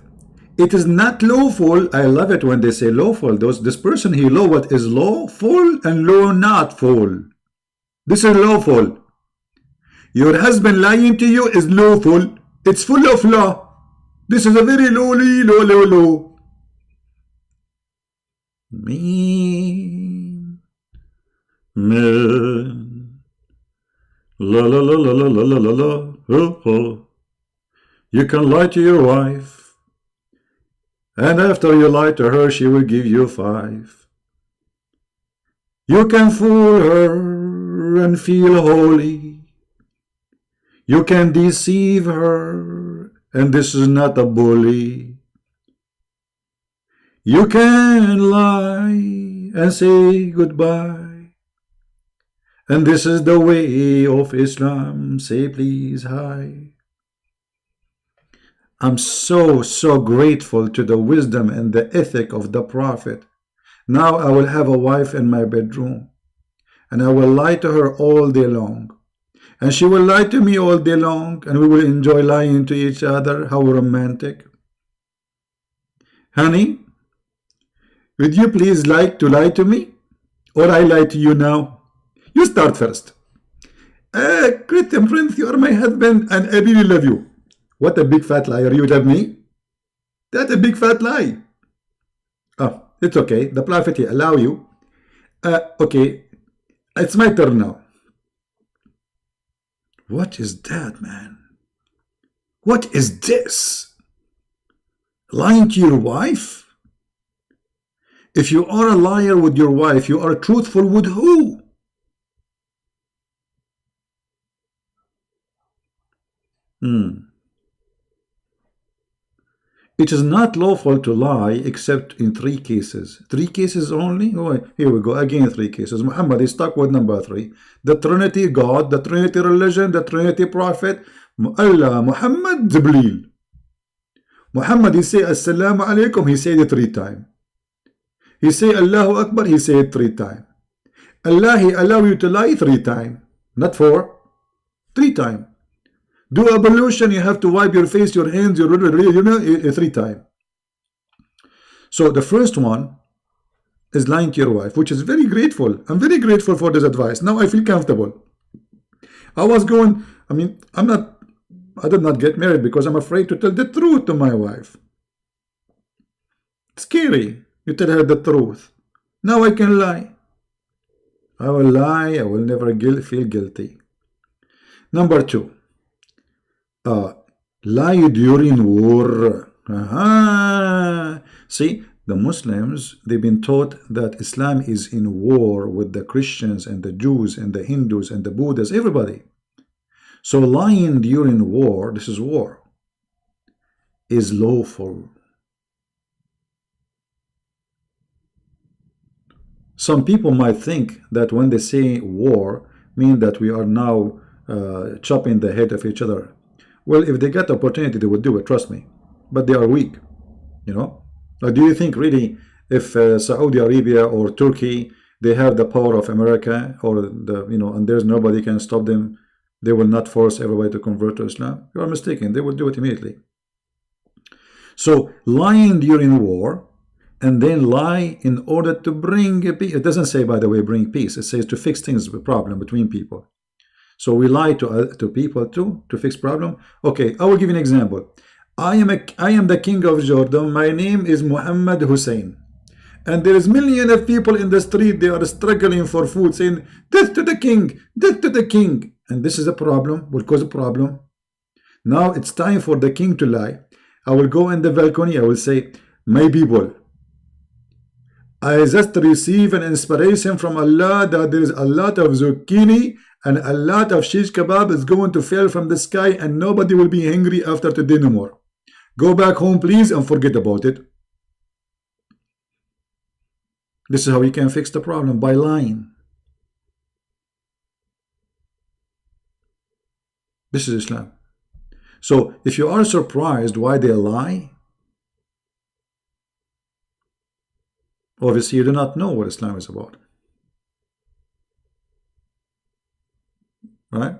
it is not lawful. I love it when they say lawful. This person, he know what is lawful and law not full. This is lawful. Your husband lying to you is lawful. It's full of law. This is a very low. Me. La la la la la la la la. Oh. You can lie to your wife. And after you lie to her, she will give you 5. You can fool her and feel holy. You can deceive her, and this is not a bully. You can lie and say goodbye. And this is the way of Islam. Say please hi. I'm so grateful to the wisdom and the ethic of the Prophet. Now I will have a wife in my bedroom, and I will lie to her all day long, and she will lie to me all day long, and we will enjoy lying to each other. How romantic. Honey, would you please like to lie to me, or I lie to you now? You start first. Christian Prince, you are my husband, and I really love you. What a big fat liar. You love me? That's a big fat lie. Oh, it's okay. The Prophet he allow you. Okay. It's my turn now. What is that, man? What is this? Lying to your wife? If you are a liar with your wife, you are truthful with who? It is not lawful to lie except in 3 cases. 3 cases only? Oh, here we go. Again, 3 cases. Muhammad is stuck with number 3. The Trinity God, the Trinity religion, the Trinity Prophet, Allah, Muhammad, Jibreel. Muhammad, he say Assalamu alaikum, he said it 3 times. He say Allahu Akbar, he said it 3 times. Allah, he allow you to lie 3 times, not 4, 3 times. Do ablution, you have to wipe your face, your hands, your 3 times. So the first one is lying to your wife, which is very grateful. I'm very grateful for this advice. Now I feel comfortable. I was going, I mean, I did not get married because I'm afraid to tell the truth to my wife. It's scary. You tell her the truth. Now I can lie. I will lie. I will never feel guilty. Number 2. Lie during war. See, the Muslims, they've been taught that Islam is in war with the Christians and the Jews and the Hindus and the Buddhists, everybody. So lying during war, this is war, is lawful. Some people might think that when they say war, mean that we are now chopping the head of each other. Well, if they get the opportunity, they would do it, trust me. But they are weak, you know. Do you think really if Saudi Arabia or Turkey, they have the power of America, or the, you know, and there's nobody can stop them, they will not force everybody to convert to Islam? You are mistaken. They will do it immediately. So lying during war, and then lie in order to bring peace. It doesn't say, by the way, bring peace. It says to fix things, the problem between people. So we lie to people too, to fix problem. Okay, I will give you an example. I am the king of Jordan. My name is Muhammad Hussein. And there is millions of people in the street. They are struggling for food, saying, death to the king, death to the king. And this is a problem, will cause a problem. Now it's time for the king to lie. I will go in the balcony. I will say, my people, I just receive an inspiration from Allah that there is a lot of zucchini and a lot of shish kebab is going to fall from the sky, and nobody will be hungry after today no more. Go back home, please, and forget about it. This is how you can fix the problem, by lying. This is Islam. So if you are surprised why they lie, obviously you do not know what Islam is about. Right?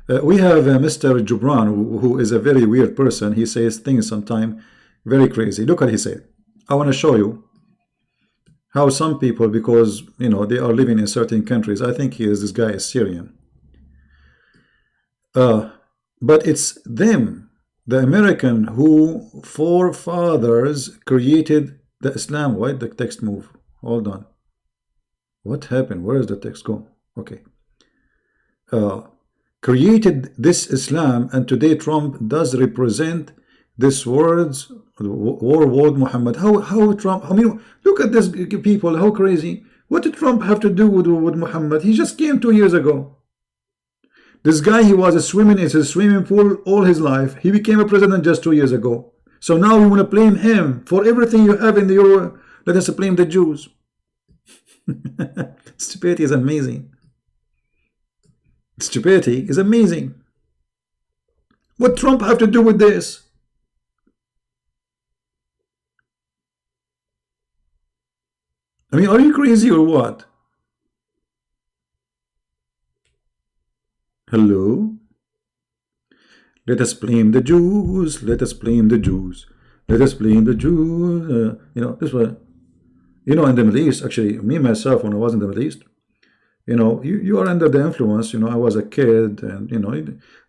We have Mr. Jubran, who is a very weird person. He says things sometimes very crazy. Look what he said. I want to show you how some people, because you know they are living in certain countries, I think this guy is Syrian. But it's them, the American, who forefathers created the Islam. Why did the text move? Hold on. What happened? Where does the text go? Okay. Created this Islam, and today Trump does represent this words, word Muhammad. How Trump? I mean, look at this people. How crazy! What did Trump have to do with Muhammad? He just came 2 years ago. This guy, he was swimming in his swimming pool all his life. He became a president just 2 years ago. So now we want to blame him for everything you have in the Euro. Let us blame the Jews. Stupidity is amazing. Stupidity is amazing. What Trump have to do with this? I mean, are you crazy or what? Hello? Let us blame the Jews. Let us blame the Jews. Let us blame the Jews. You know, this was, you know, in the Middle East, actually, me, myself, when I was in the Middle East, you know, you are under the influence. You know, I was a kid, and, you know,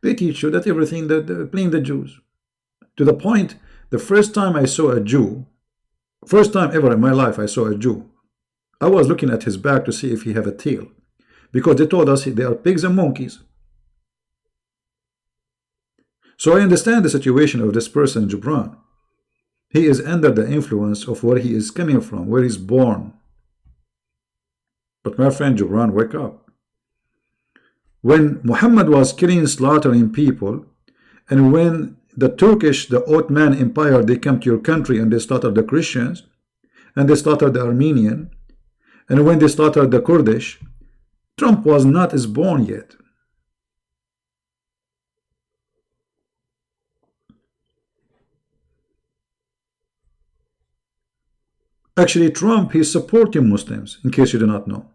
they teach you that everything that blame the Jews. To the point, the first time I saw a Jew, first time ever in my life I saw a Jew, I was looking at his back to see if he have a tail. Because they told us they are pigs and monkeys. So I understand the situation of this person, Jubran. He is under the influence of where he is coming from, where he's born. But my friend Jubran, wake up. When Muhammad was killing, slaughtering people, and when the Turkish, the Ottoman Empire, they come to your country and they slaughtered the Christians, and they slaughtered the Armenian, and when they slaughtered the Kurdish, Trump was not as born yet. Actually, Trump, he's supporting Muslims, in case you do not know.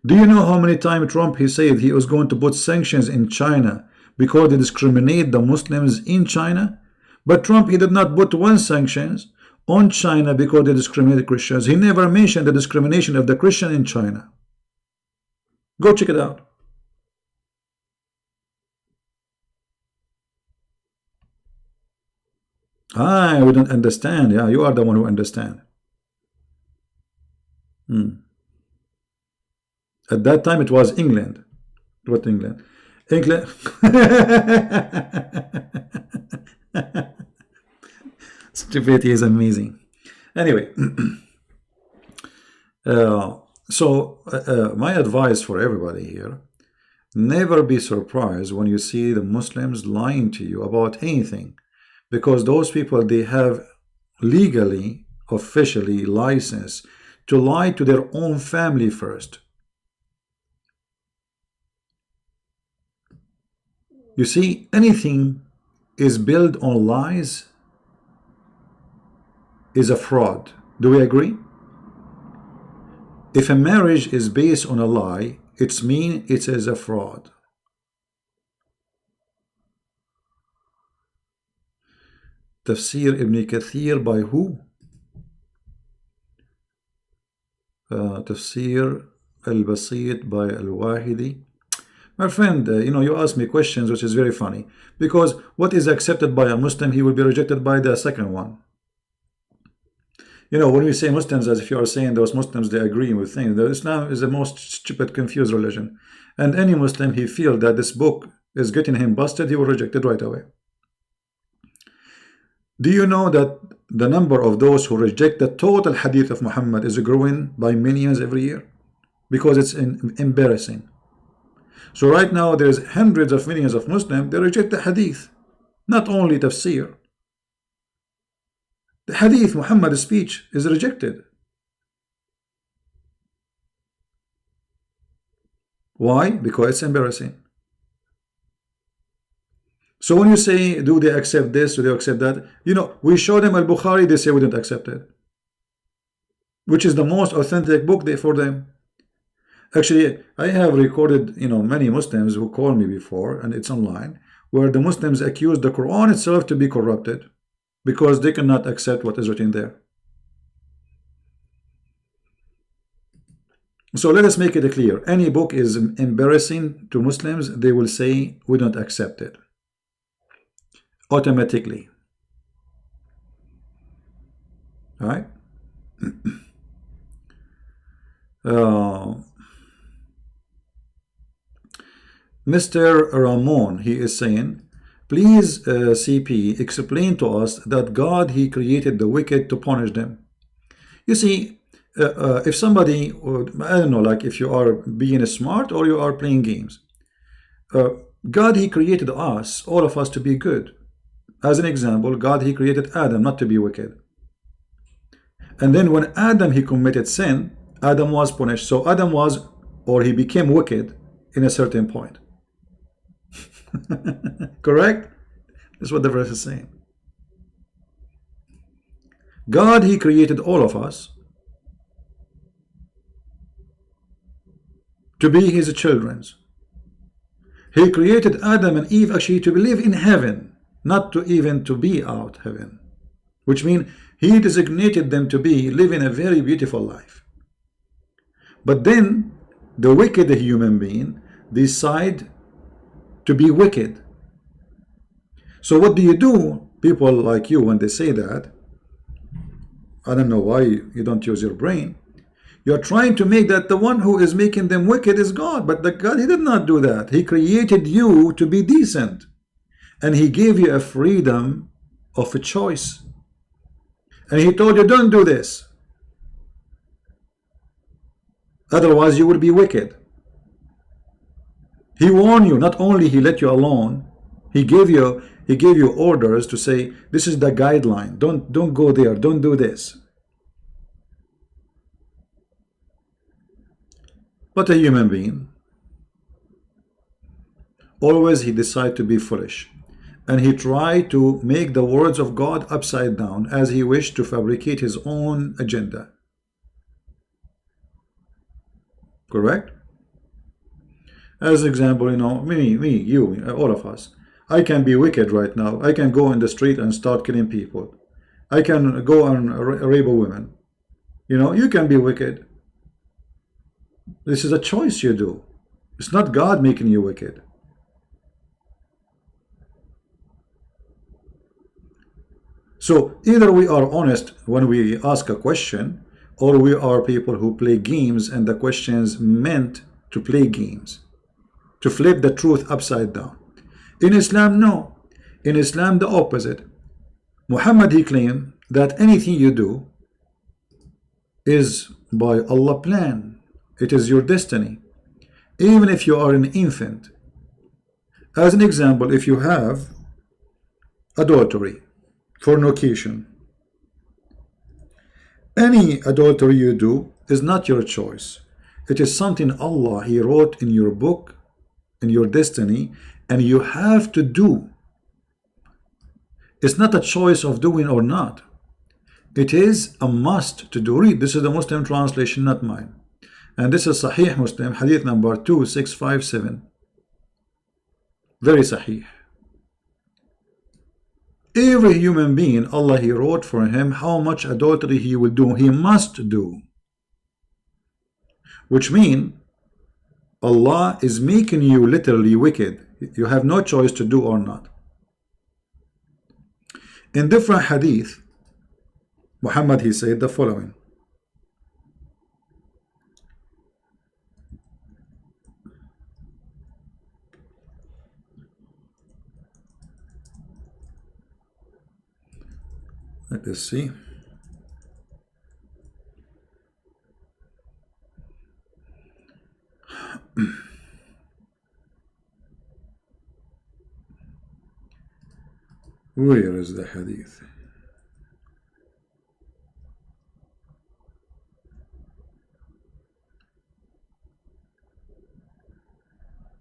Do you know how many times Trump, he said he was going to put sanctions in China because they discriminate the Muslims in China? But Trump, he did not put one sanctions on China because they discriminate Christians. He never mentioned the discrimination of the Christian in China. Go check it out. We don't understand. Yeah, you are the one who understand. At that time, it was England. What England? England. Stupidity is amazing. Anyway, my advice for everybody here: never be surprised when you see the Muslims lying to you about anything, because those people, they have legally, officially license to lie to their own family first. You see, anything is built on lies is a fraud. Do we agree? If a marriage is based on a lie, it means it is a fraud. Tafsir Ibn Kathir by who? Tafsir al-Basit by al-Wahidi. My friend, you ask me questions which is very funny, because what is accepted by a Muslim, he will be rejected by the second one. When we say Muslims, as if you are saying those Muslims, they agree with things. Islam is the most stupid, confused religion. And any Muslim, he feels that this book is getting him busted, he will reject it right away. Do you know that the number of those who reject the total hadith of Muhammad is growing by millions every year? Because it's embarrassing. So right now, there's hundreds of millions of Muslims, they reject the hadith, not only tafsir. The hadith, Muhammad's speech, is rejected. Why? Because it's embarrassing. So when you say, do they accept this, do they accept that? We show them Al-Bukhari, they say we don't accept it, which is the most authentic book for them. Actually, I have recorded, many Muslims who called me before, and it's online, where the Muslims accuse the Quran itself to be corrupted because they cannot accept what is written there. So let us make it clear. Any book is embarrassing to Muslims, they will say we don't accept it automatically. All right? Mr. Ramon, he is saying, please, CP, explain to us that God, he created the wicked to punish them. You see, if somebody, I don't know, like if you are being smart or you are playing games, God, he created us, all of us, to be good. As an example, God, he created Adam not to be wicked. And then when Adam, he committed sin, Adam was punished. So Adam was, or he became wicked in a certain point. Correct? That's what the verse is saying. God, he created all of us to be his children. He created Adam and Eve actually to live in heaven, not to even to be out heaven, which means he designated them to be living a very beautiful life. But then the wicked human being decide to be wicked. So what do? People like you, when they say that, I don't know why you don't use your brain. You're trying to make that the one who is making them wicked is God. But the God, he did not do that. He created you to be decent. And he gave you a freedom of a choice. And he told you, don't do this. Otherwise you will be wicked. He warned you. Not only he let you alone, he gave you orders to say, this is the guideline. Don't go there. Don't do this. But a human being, always he decides to be foolish. and he tried to make the words of God upside down as he wished to fabricate his own agenda. Correct? As an example, you know, me, you, all of us. I can be wicked right now. I can go in the street and start killing people. I can go and rape a woman. You know, you can be wicked. This is a choice you do. It's not God making you wicked. So either we are honest when we ask a question, or we are people who play games and the questions meant to play games, to flip the truth upside down. In Islam, no. In Islam, the opposite. Muhammad, he claimed that anything you do is by Allah's plan. It is your destiny. Even if you are an infant. As an example, if you have adultery, fornication, any adultery you do is not your choice. It is something Allah, he wrote in your book, in your destiny, and you have to do. It's not a choice of doing or not. It is a must to do. Read, this is the Muslim translation, not mine. And this is Sahih Muslim, hadith number 2657. Very Sahih. Every human being, Allah, he wrote for him how much adultery he will do. He must do. Which means Allah is making you literally wicked. You have no choice to do or not. In different hadith, Muhammad, he said the following. Let us see. Where is the hadith?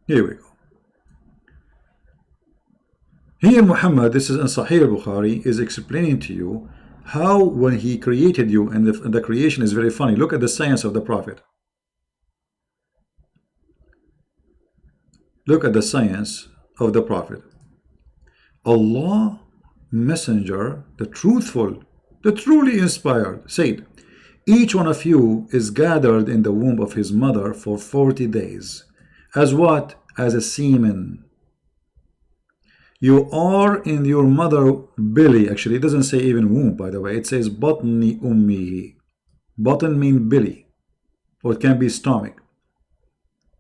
Here we go. Here Muhammad, this is in Sahih Bukhari, is explaining to you how when he created you, and the creation is very funny. Look at the science of the Prophet. Look at the science of the Prophet. Allah, messenger, the truthful, the truly inspired, said, each one of you is gathered in the womb of his mother for 40 days. As what? As a semen. You are in your mother belly. Actually, it doesn't say even womb, by the way. It says batni ummihi. Batan means belly, or it can be stomach.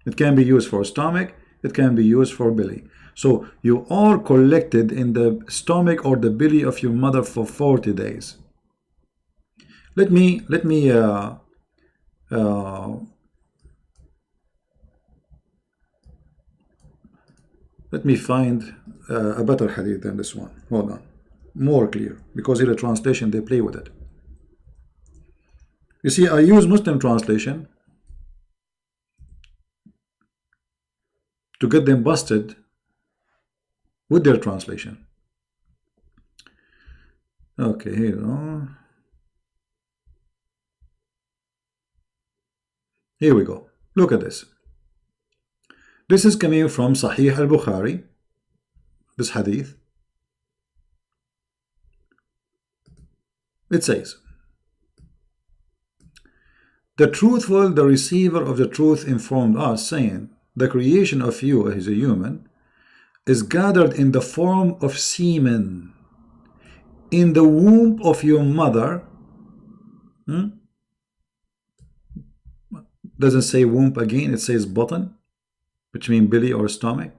It can be used for stomach. It can be used for belly. So you are collected in the stomach or the belly of your mother for 40 days. Let me find a better hadith than this one. Hold on. More clear. Because in the translation they play with it. You see, I use Muslim translation to get them busted with their translation. Okay, here we go. Here we go. Look at this. This is coming from Sahih al-Bukhari, this hadith. It says, the truthful, the receiver of the truth, informed us, saying, the creation of you as a human is gathered in the form of semen in the womb of your mother. Doesn't say womb again, it says button, which means belly or stomach,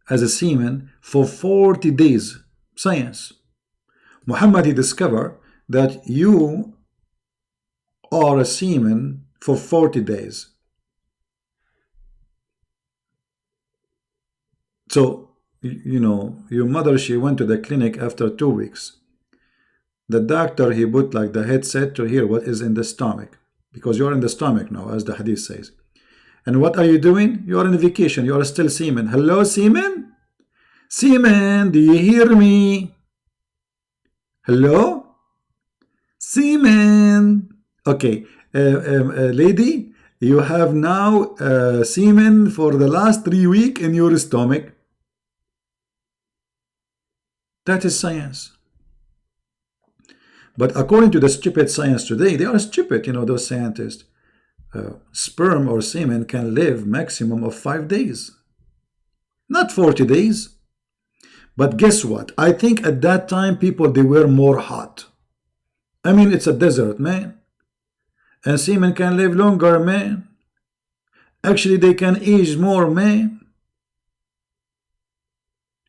as a semen for 40 days. Science. Muhammad, he discovered that you are a semen for 40 days. So, you know, your mother, she went to the clinic after 2 weeks. The doctor, he put like the headset to hear what is in the stomach, because you're in the stomach now, as the hadith says. And what are you doing? You are on vacation. You are still semen. Hello, semen? Seaman, do you hear me? Hello? Seaman. Okay, lady, you have now semen for the last 3 weeks in your stomach. That is science. But according to the stupid science today, they are stupid, you know, those scientists. Sperm or semen can live maximum of 5 days. Not 40 days. But guess what? I think at that time people, they were more hot. I mean, it's a desert, man. And semen can live longer, man. Actually, they can age more, man.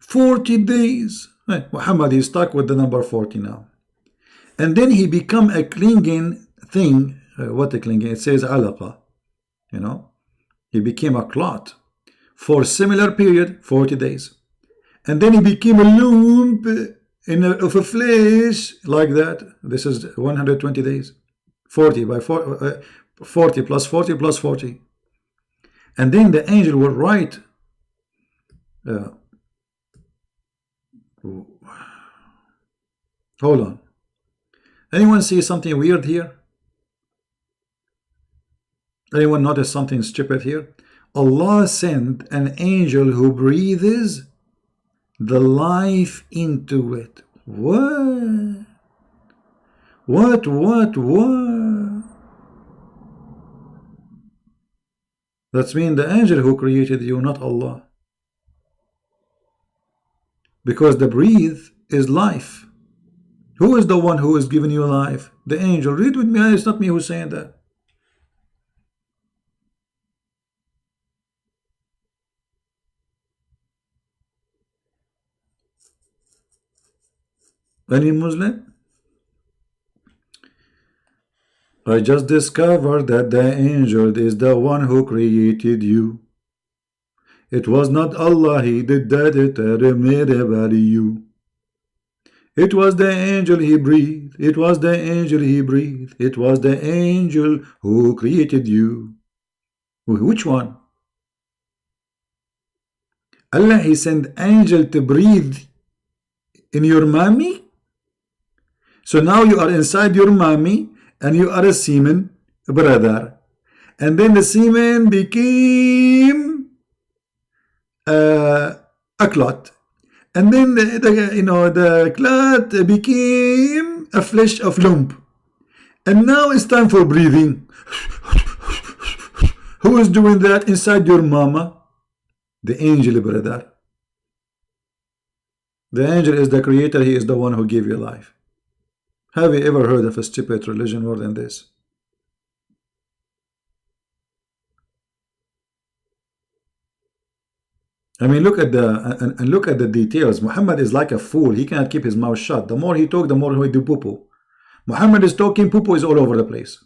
40 days. Muhammad is stuck with the number 40 now. And then he become a clinging thing. What a clinging? It says alaqa. You know, he became a clot for similar period, 40 days. And then he became a lump of a flesh like that. This is 120 days. 40 by 40 plus 40 plus 40. And then the angel will write. Hold on. Anyone see something weird here? Anyone notice something stupid here? Allah sent an angel who breathes the life into it. What? What? That means the angel who created you, not Allah. Because the breathe is life. Who is the one who is giving you life? The angel. Read with me. It's not me who's saying that. Any Muslim? I just discovered that the angel is the one who created you. It was not Allah, he did that, it made about you. It was the angel he breathed, it was the angel he breathed, it was the angel who created you. Which one? Allah, he sent angel to breathe in your mommy? So now you are inside your mommy and you are a semen brother. And then the semen became a clot. And then the clot became a flesh of lump. And now it's time for breathing. Who is doing that inside your mama? The angel brother. The angel is the creator. He is the one who gave you life. Have you ever heard of a stupid religion more than this? I mean, look at the details. Muhammad is like a fool. He cannot keep his mouth shut. The more he talk, the more he do poo-poo. Muhammad is talking, poo-poo is all over the place.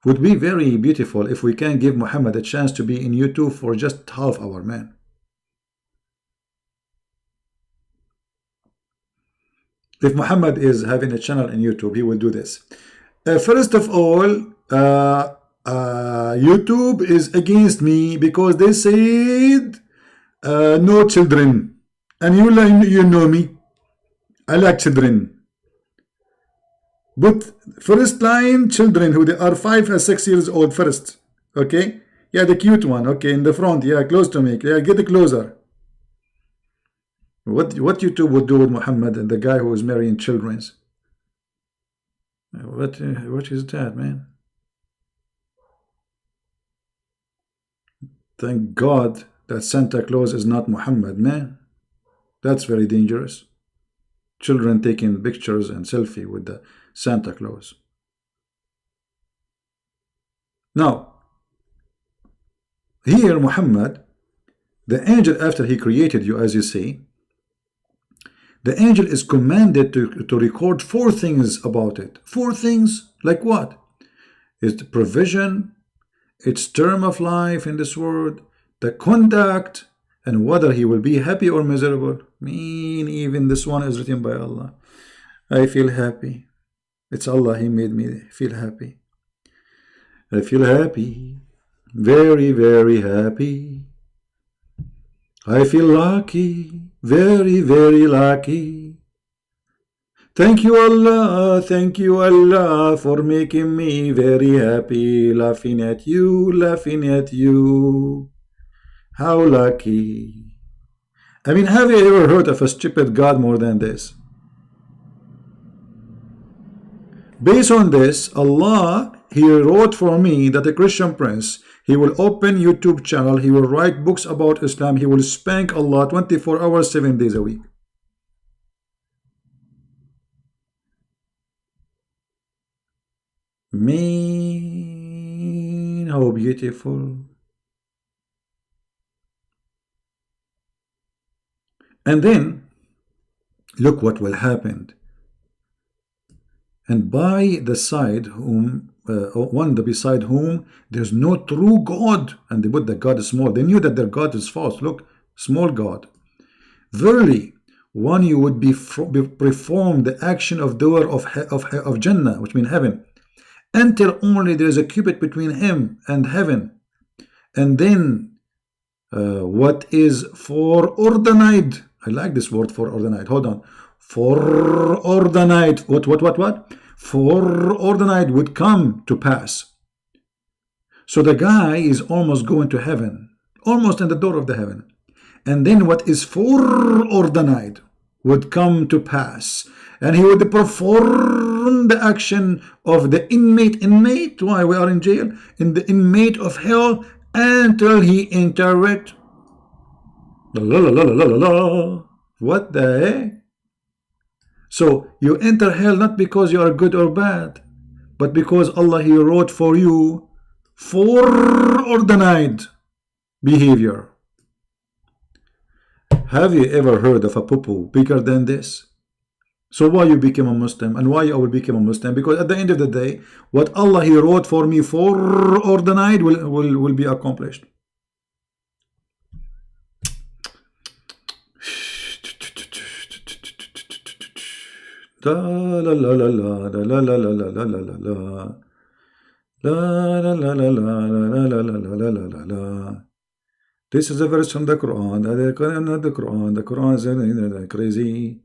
Would be very beautiful if we can give Muhammad a chance to be in YouTube for just half hour, man. If Muhammad is having a channel in YouTube, he will do this. First of all, YouTube is against me because they said no children. And you know me. I like children. But first line children who they are 5 or 6 years old first. Okay? Yeah, the cute one. Okay, in the front. Yeah, close to me. Yeah, get closer. What YouTube would do with Muhammad and the guy who is marrying children? What is that, man? Thank God that Santa Claus is not Muhammad, man. That's very dangerous. Children taking pictures and selfie with the Santa Claus. Now, here Muhammad, the angel after he created you, as you see, the angel is commanded to record 4 things about it. 4 things, like what? It's the provision, its term of life in this world, the conduct, and whether he will be happy or miserable. Even this one is written by Allah. I feel happy. It's Allah, he made me feel happy. I feel happy. Very, very happy. I feel lucky, very, very lucky. Thank you Allah for making me very happy, laughing at you, laughing at you. How lucky. I mean, have you ever heard of a stupid God more than this? Based on this, Allah, He wrote for me that a Christian prince, he will open YouTube channel, he will write books about Islam, he will spank Allah 24 hours, 7 days a week. Man, how beautiful. And then, look what will happen. And by the side whom, beside whom there's no true God, and they put the God is small. They knew that their God is false. Look, small God. Verily, one you would perform the action of doer of Jannah, which means heaven, until only there is a cubit between him and heaven. And then what is foreordained, I like this word foreordained, hold on, foreordained, what foreordained would come to pass. So the guy is almost going to heaven, almost in the door of the heaven, and then what is foreordained would come to pass, and he would perform the action of the inmate, why we are in jail, in the inmate of hell, until he enter it. What the heck? So you enter hell not because you are good or bad, but because Allah, He wrote for you foreordained behavior. Have you ever heard of a poo-poo bigger than this? So why you became a Muslim, and why I will become a Muslim? Because at the end of the day, what Allah, He wrote for me foreordained will be accomplished. La la la la la la la la la la la la la la la la. This is a verse from the Quran. The Quran is crazy.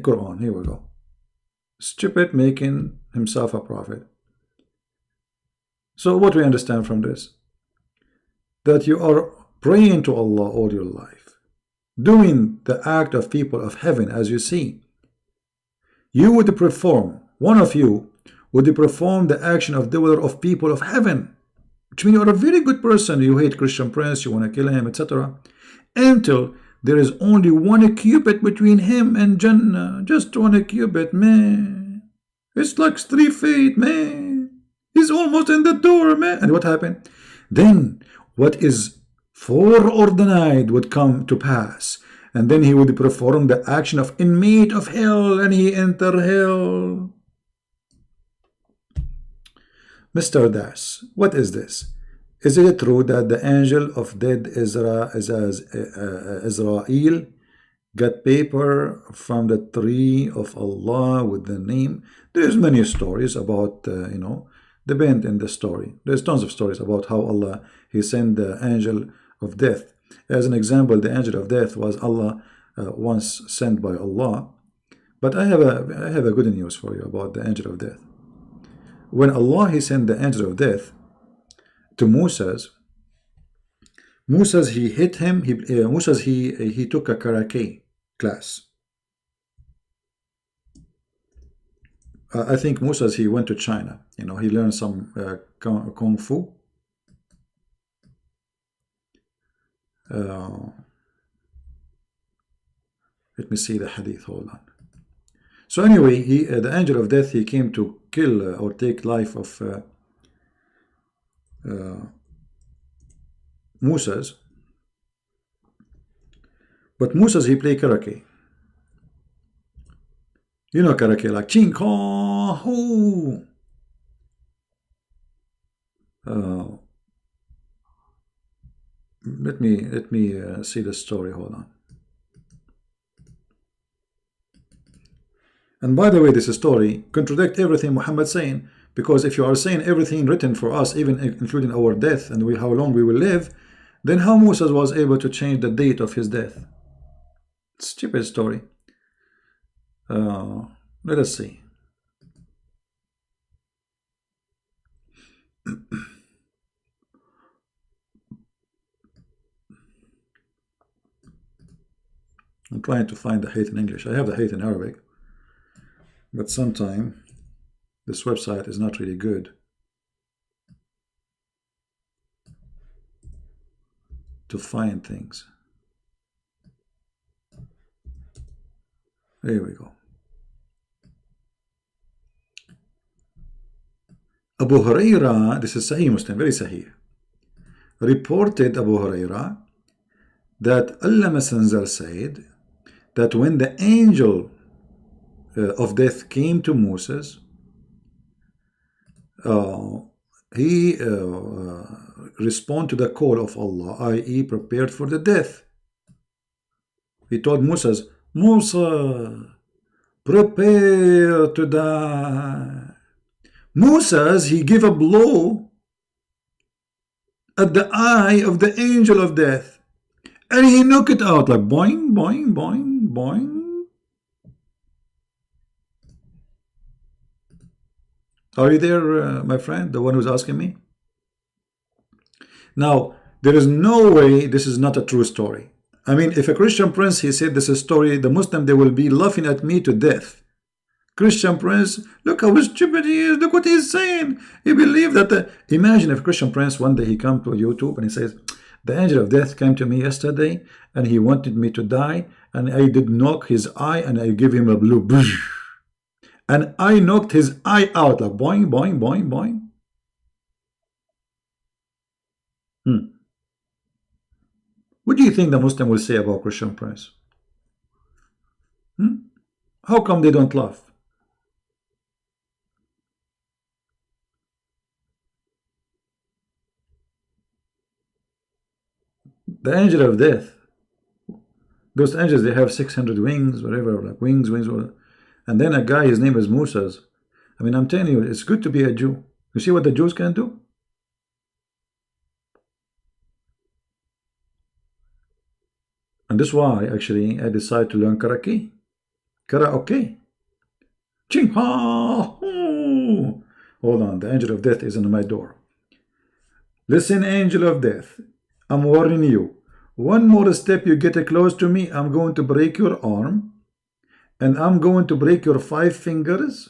Quran, here we go. Stupid making himself a prophet. So what we understand from this? That you are praying to Allah all your life, doing the act of people of heaven, as you see. You would perform, one of you would perform the action of doer of people of heaven, which means you are a very good person. You hate Christian prince, you want to kill him, etc. Until there is only one cubit between him and Jannah. Just one cubit, man. It's like 3 feet, man. He's almost in the door, man. And what happened? Then what is foreordained would come to pass, and then he would perform the action of inmate of hell, and he enter hell. Mr. Das, what is this? Is it true that the angel of dead Israel got paper from the tree of Allah with the name? There's many stories about, depend in the story. There's tons of stories about how Allah, He sent the angel of death. As an example, the angel of death was Allah once sent by Allah. But I have a good news for you about the angel of death. When Allah, He sent the angel of death to Moses, he hit him. He took a karate class. I think Moses, he went to China. He learned some kung fu. Let me see the hadith. Hold on. So anyway, the angel of death, he came to kill or take life of Moses. But Moses, he played karate. You know karate, like ching kong hoo. Let me see the story. Hold on. And by the way, this story contradicts everything Muhammad saying, Because if you are saying everything written for us, even including our death and how long we will live, then how Moses was able to change the date of his death? Stupid story. Let us see. I'm trying to find the hate in English. I have the hate in Arabic, but sometimes this website is not really good to find things. There we go. Abu Huraira, this is Sahih Muslim, very Sahih, reported Abu Huraira that Allah Messenger said that when the angel of death came to Moses, he responded to the call of Allah, i.e. prepared for the death. He told Moses, Musa, prepare to die. Moses, he gave a blow at the eye of the angel of death, and he knocked it out like boing, boing, boing, boing. Are you there, my friend, the one who's asking me? Now, there is no way this is not a true story. I mean, if a Christian prince, he said this is a story, the Muslim, they will be laughing at me to death. Christian prince, look how stupid he is, look what he's saying. He believed that imagine if Christian prince one day he come to YouTube and he says, the angel of death came to me yesterday and he wanted me to die, and I did knock his eye and I gave him a blue, and I knocked his eye out like boing, boing, boing, boing. What do you think the Muslim will say about Christian prince? How come they don't laugh? The angel of death, those angels, they have 600 wings, whatever, like wings, and then a guy, his name is Moses. I mean, I'm telling you, it's good to be a Jew. You see what the Jews can do? And this is why, actually, I decided to learn karaoke. Karaoke. Ching ha! Hold on, the angel of death is on my door. Listen, angel of death, I'm warning you. One more step you get close to me, I'm going to break your arm, and I'm going to break your 5 fingers,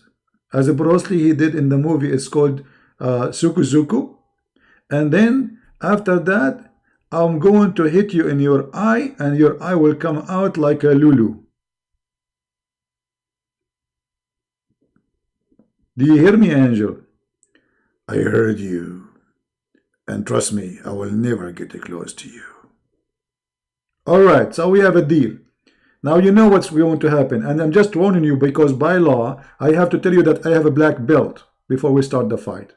as Bruce Lee he did in the movie. It's called Suku Suku. And then after that, I'm going to hit you in your eye, and your eye will come out like a Lulu. Do you hear me, angel? I heard you. And trust me, I will never get close to you. Alright, so we have a deal. Now you know what's going to happen. And I'm just warning you because by law, I have to tell you that I have a black belt before we start the fight.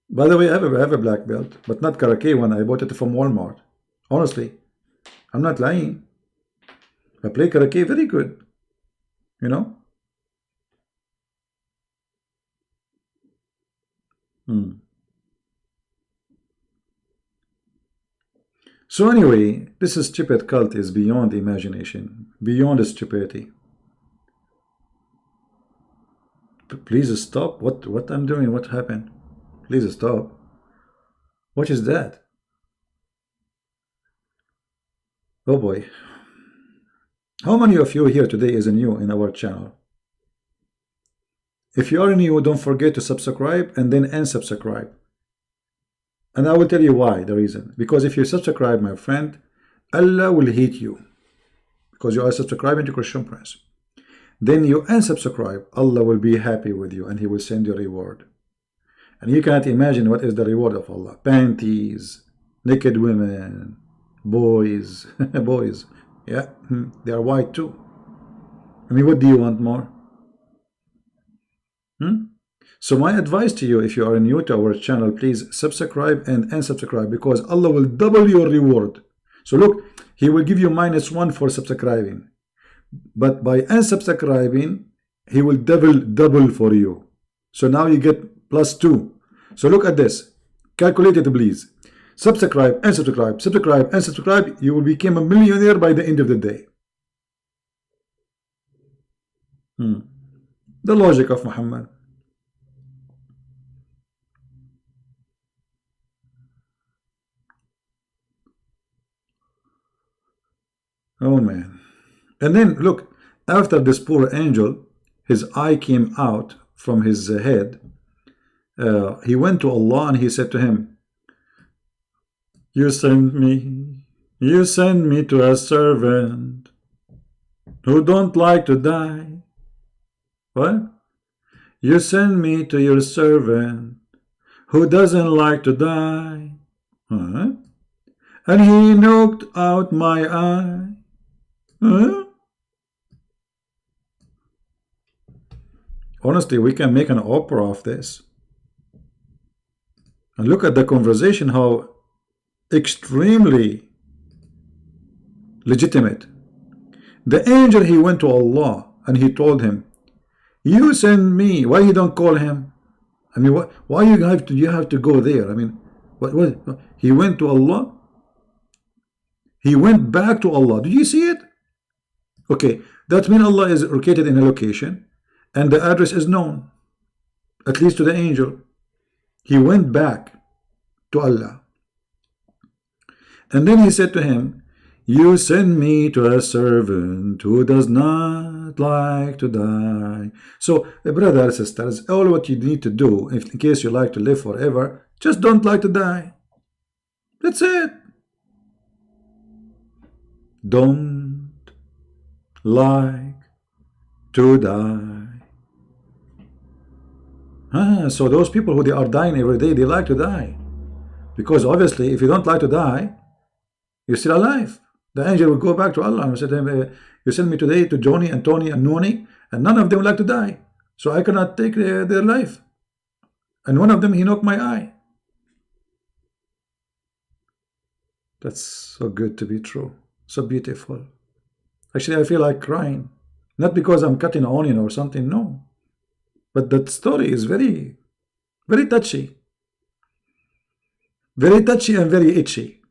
By the way, I have a black belt, but not karaoke one. I bought it from Walmart. Honestly, I'm not lying. I play karaoke very good. You know? So anyway, this stupid cult is beyond imagination, beyond stupidity. Please stop. What I'm doing? What happened? Please stop. What is that? Oh boy. How many of you here today is new in our channel? If you are new, don't forget to subscribe and then unsubscribe. And I will tell you why, the reason. Because if you subscribe, my friend, Allah will hate you. Because you are subscribing to Christian Prince. Then you unsubscribe, Allah will be happy with you and He will send you a reward. And you cannot imagine what is the reward of Allah. Panties, naked women, boys, boys. Yeah, they are white too. I mean, what do you want more? So my advice to you, if you are new to our channel, please subscribe and unsubscribe, because Allah will double your reward. So look, He will give you -1 for subscribing, But by unsubscribing, he will double for you. So now you get +2. So look at this. Calculate it, please. Subscribe, unsubscribe, subscribe, unsubscribe. You will become a millionaire by the end of the day. The logic of Muhammad. Oh man. And then look, after this poor angel, his eye came out from his head. He went to Allah and he said to him, you send me to a servant who don't like to die. What? You send me to your servant who doesn't like to die. Huh? And he knocked out my eye. Huh? Honestly, we can make an opera of this. And look at the conversation, how extremely legitimate. The angel, he went to Allah and he told him, you send me. Why you don't call him? I mean, why you have to go there? I mean, what? He went to Allah. He went back to Allah. Do you see it? Okay, that means Allah is located in a location and the address is known, at least to the angel. He went back to Allah. And then he said to him, you send me to a servant who does not like to die. So, brothers and sisters, all what you need to do, if in case you like to live forever, just don't like to die. That's it. Don't like to die. So those people who they are dying every day, they like to die. Because obviously, if you don't like to die, you're still alive. The angel will go back to Allah and say to him, you send me today to Johnny and Tony and Noni, and none of them would like to die. So I cannot take their life. And one of them, he knocked my eye. That's so good to be true. So beautiful. Actually, I feel like crying. Not because I'm cutting an onion or something, no. But that story is very, very touchy. Very touchy and very itchy.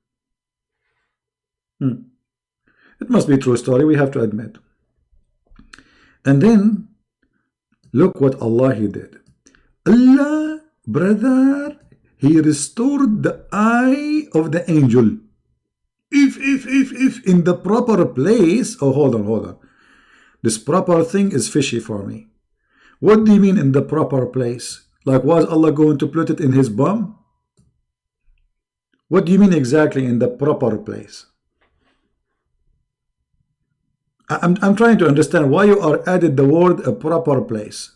It must be a true story, we have to admit. And then, look what Allah he did. Allah, brother, he restored the eye of the angel. If in the proper place. Oh, hold on. This proper thing is fishy for me. What do you mean in the proper place? Like, was Allah going to put it in his bum? What do you mean exactly in the proper place? I'm trying to understand why you are added the word a proper place.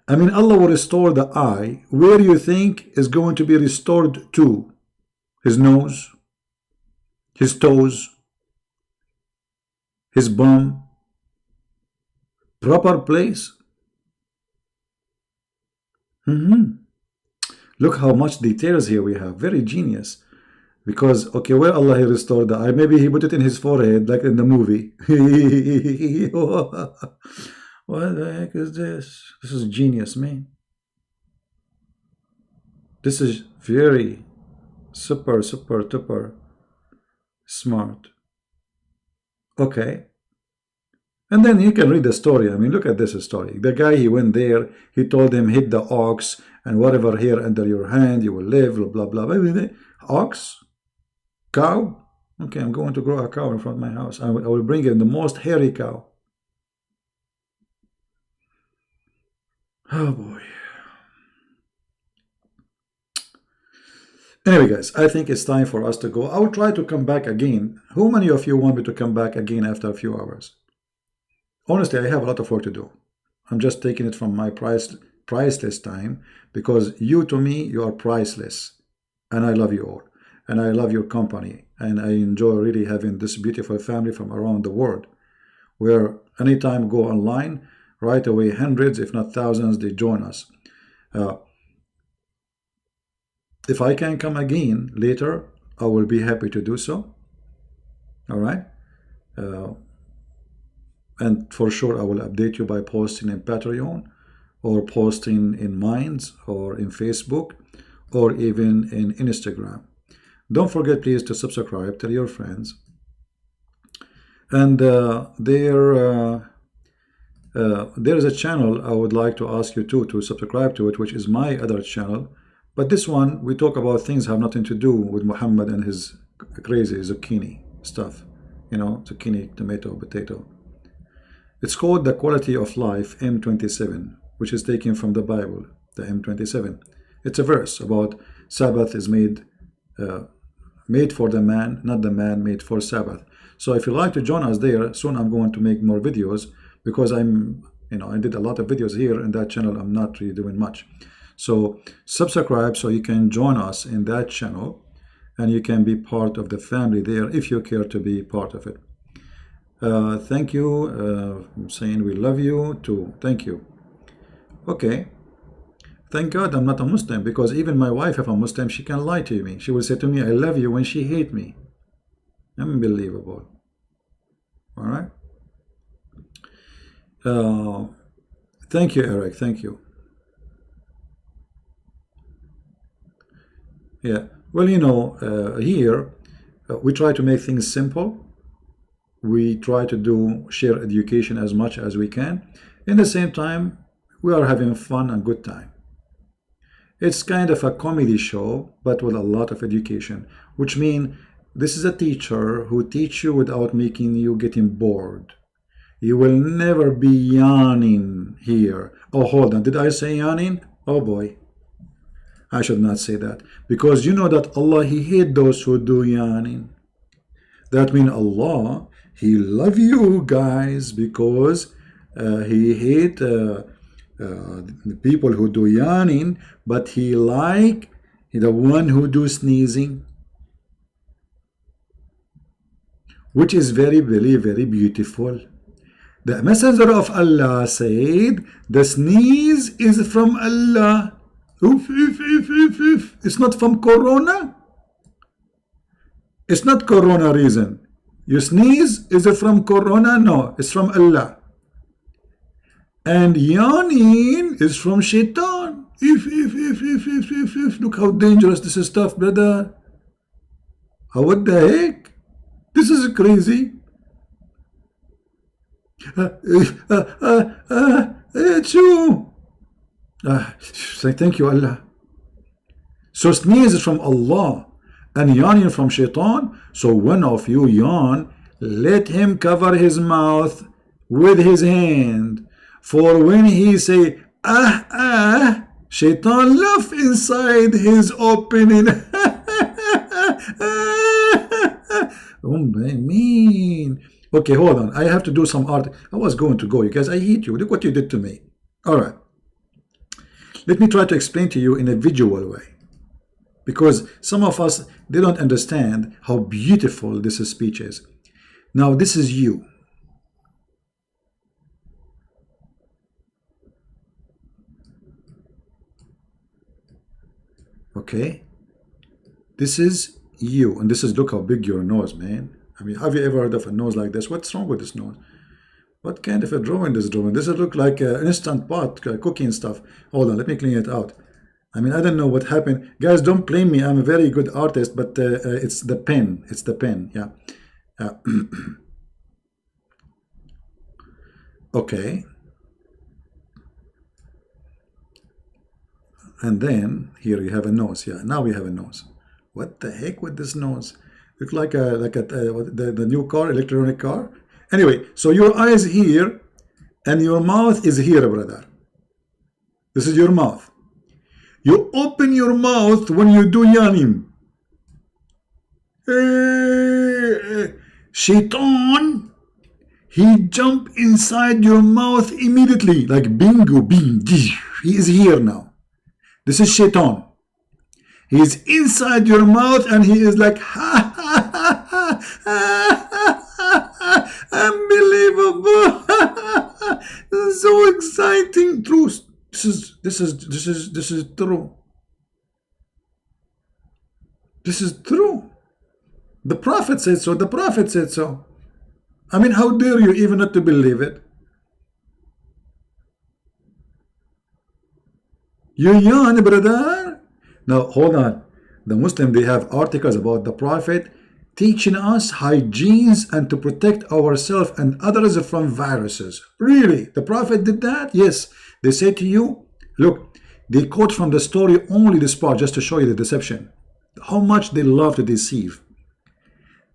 I mean, Allah will restore the eye. Where you think is going to be restored to? His nose, his toes, his bum. Proper place. Look how much details here we have. Very genius. Because, okay, where Allah he restored the eye? Maybe he put it in his forehead, like in the movie. What the heck is this? This is genius, man. This is very super duper smart. Okay. And then you can read the story. I mean, look at this story. The guy, he went there. He told him, hit the ox, and whatever here under your hand, you will live, blah, blah, blah. Ox? Cow? Okay, I'm going to grow a cow in front of my house. I will bring in the most hairy cow. Oh, boy. Anyway, guys, I think it's time for us to go. I will try to come back again. How many of you want me to come back again after a few hours? Honestly, I have a lot of work to do. I'm just taking it from my priceless time, because you, to me, you are priceless. And I love you all. And I love your company. And I enjoy really having this beautiful family from around the world, where anytime go online, right away hundreds, if not thousands, they join us. If I can come again later, I will be happy to do so. All right. and for sure I will update you by posting in Patreon, or posting in Minds, or in Facebook, or even in Instagram. Don't forget, please, to subscribe, tell your friends. And there is a channel I would like to ask you to subscribe to it, which is my other channel. But this one, we talk about things have nothing to do with Muhammad and his crazy zucchini stuff. You know, zucchini, tomato, potato. It's called The Quality of Life, M27, which is taken from the Bible, the M27. It's a verse about Sabbath is made for the man, not the man made for Sabbath. So if you like to join us there, soon I'm going to make more videos, because I did a lot of videos here in that channel. I'm not really doing much. So subscribe so you can join us in that channel, and you can be part of the family there if you care to be part of it. Thank you. I'm saying we love you too. Thank you. Okay. Thank God I'm not a Muslim, because even my wife, if I'm Muslim, she can lie to me. She will say to me, I love you, when she hate me. Unbelievable. All right. Thank you, Eric. Thank you. Yeah. Well, here we try to make things simple. We try to share education as much as we can. In the same time, we are having fun and good time. It's kind of a comedy show, but with a lot of education, which means this is a teacher who teach you without making you getting bored. You will never be yawning here. Oh, hold on. Did I say yawning? Oh boy. I should not say that. Because you know that Allah, He hate those who do yawning. That means Allah, He love you guys, because He hate the people who do yawning, but He like the one who do sneezing, which is very, very, very beautiful. The Messenger of Allah said, the sneeze is from Allah. Oof, oof, oof, oof, oof. It's not from Corona. It's not Corona reason. You sneeze, is it from Corona? No, it's from Allah. And yawning is from Shaitan. If. Look how dangerous this is stuff, brother. What the heck? This is crazy. It's you. Say thank you, Allah. So sneeze is from Allah, and yawning from Shaitan. So one of you yawn, let him cover his mouth with his hand. For when he say, Shaitan laugh inside his opening. Oh, man. Okay, hold on. I have to do some art. I was going to go. You guys, I hate you. Look what you did to me. All right. Let me try to explain to you in a visual way. Because some of us, they don't understand how beautiful this speech is. Now, this is you. Okay? This is you. And this is, look how big your nose, man. I mean, have you ever heard of a nose like this? What's wrong with this nose? What kind of a drawing is drawing? This look like an instant pot, cooking stuff. Hold on, let me clean it out. I mean, I don't know what happened. Guys, don't blame me. I'm a very good artist, but it's the pen. It's the pen, yeah. Okay. And then here you have a nose. Yeah, now we have a nose. What the heck with this nose? Look like the new car, electronic car. Anyway, so your eyes here and your mouth is here, brother. This is your mouth. You open your mouth when you do yawning. Shaitan, he jump inside your mouth immediately, like bingo, bing. He is here now. This is Shaitan. He is inside your mouth and he is like, ha ha ha ha ha. Unbelievable. This is so exciting. Truth. This is true. This is true. The Prophet said so. The Prophet said so. I mean, how dare you even not to believe it? You yawn, brother. Now, hold on. The Muslim, they have articles about the Prophet teaching us hygienes and to protect ourselves and others from viruses. Really? The Prophet did that? Yes. They say to you, look, they quote from the story only this part just to show you the deception. How much they love to deceive.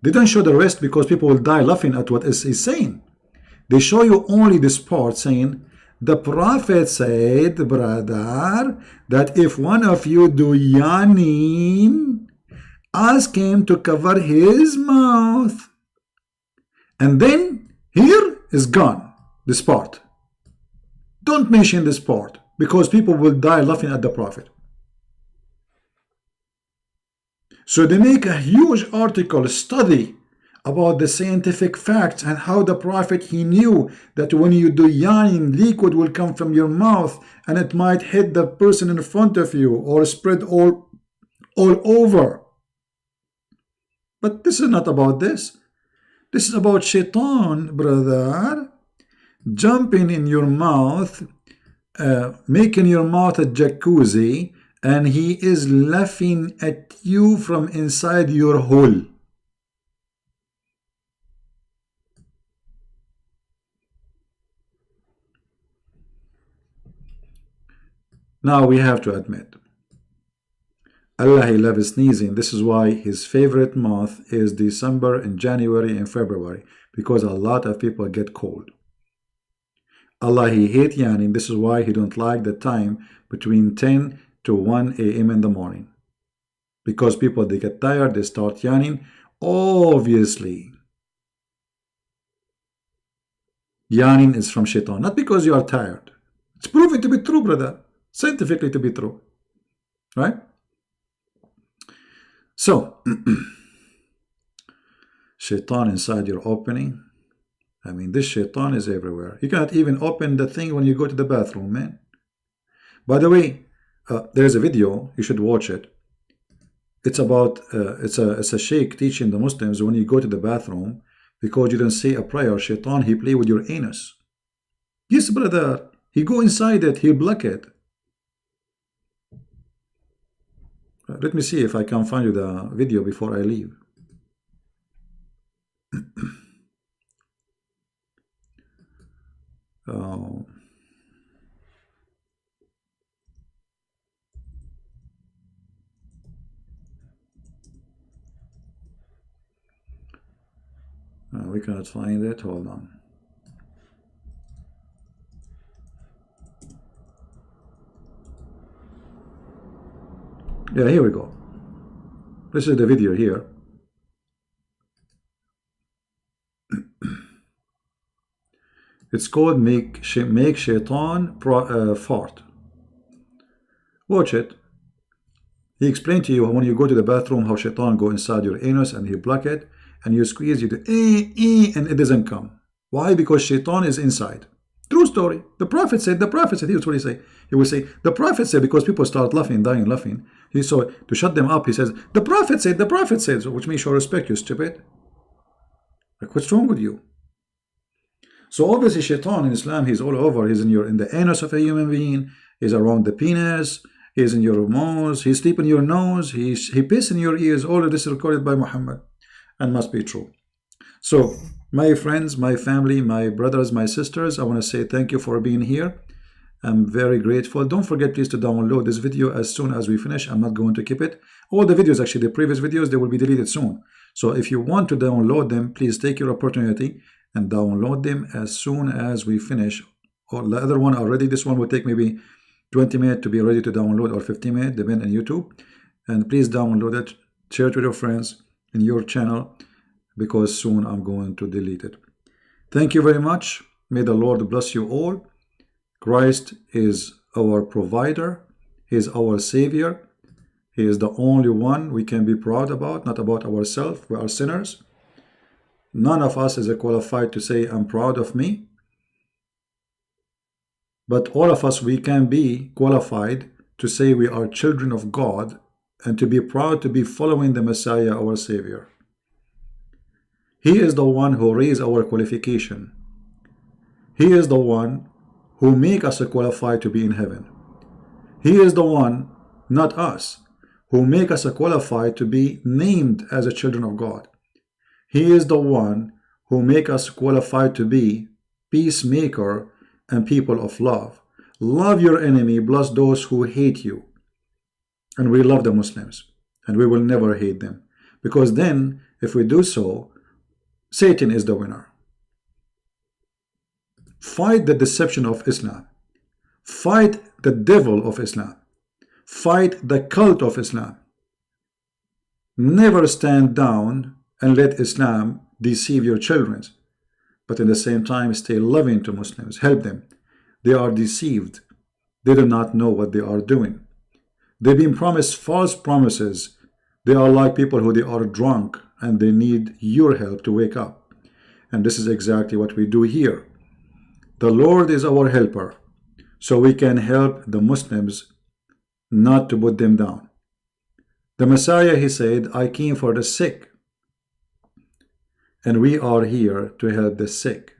They don't show the rest because people will die laughing at what he's saying. They show you only this part saying, the Prophet said, brother, that if one of you do yawning, ask him to cover his mouth. And then here is gone, this part. Don't mention this part because people will die laughing at the Prophet. So they make a huge article study about the scientific facts and how the Prophet, he knew that when you do yawning, liquid will come from your mouth and it might hit the person in front of you or spread all over. But this is not about this. This is about shaitan, brother, jumping in your mouth, making your mouth a jacuzzi, and he is laughing at you from inside your hole. Now we have to admit, Allah, he loves sneezing. This is why his favorite month is December and January and February, because a lot of people get cold. Allah, he hates yawning. This is why he don't like the time between 10 to 1 a.m. in the morning. Because people, they get tired, they start yawning. Obviously, yawning is from shaitan, not because you are tired. It's proven to be true, brother. Scientifically to be true. Right? So, shaitan inside your opening. I mean, this shaitan is everywhere. You cannot even open the thing when you go to the bathroom, man. By the way, there's a video, you should watch it. It's about, it's a sheikh teaching the Muslims when you go to the bathroom, because you don't say a prayer, shaitan, he play with your anus. Yes, brother, he go inside it, he'll block it. Let me see if I can find you the video before I leave. We cannot find it. Hold on. Yeah, here we go. This is the video here. It's called Make Shaitan Fart. Watch it. He explained to you when you go to the bathroom how shaitan go inside your anus and he block it, and you squeeze, you do and it doesn't come. Why? Because shaitan is inside. True story. The Prophet said, here's what he say. He will say, the Prophet said, because people start laughing, dying laughing. He saw, to shut them up, he says, the Prophet said, so, which means show respect, you stupid. Like, what's wrong with you? So obviously shaitan in Islam, he's all over. He's in the anus of a human being. He's around the penis. He's in your mouth. He's sleep in your nose. He piss in your ears. All of this is recorded by Muhammad and must be true. So my friends, my family, my brothers, my sisters, I want to say thank you for being here. I'm very grateful. Don't forget please to download this video as soon as we finish. I'm not going to keep it. All the videos, actually the previous videos, they will be deleted soon. So if you want to download them, please take your opportunity and download them as soon as we finish. Or the other one already, this one will take maybe 20 minutes to be ready to download, or 15 minutes, depending on YouTube. And please download it, share it with your friends in your channel, because soon I'm going to delete it. Thank you very much. May the Lord bless you all. Christ is our provider. He is our Savior. He is the only one we can be proud about, not about ourselves. We are sinners. None of us is qualified to say, I'm proud of me. But all of us, we can be qualified to say we are children of God and to be proud to be following the Messiah, our Savior. He is the one who raised our qualification. He is the one who make us qualified to be in heaven. He is the one, not us, who make us qualified to be named as a children of God. He is the one who make us qualified to be peacemaker and people of love. Love your enemy, bless those who hate you. And we love the Muslims, and we will never hate them. Because then, if we do so, Satan is the winner. Fight the deception of Islam. Fight the devil of Islam. Fight the cult of Islam. Never stand down and let Islam deceive your children. But in the same time, stay loving to Muslims. Help them. They are deceived. They do not know what they are doing. They've been promised false promises. They are like people who they are drunk and they need your help to wake up. And this is exactly what we do here. The Lord is our helper, so we can help the Muslims, not to put them down. The Messiah, he said, I came for the sick. And we are here to help the sick.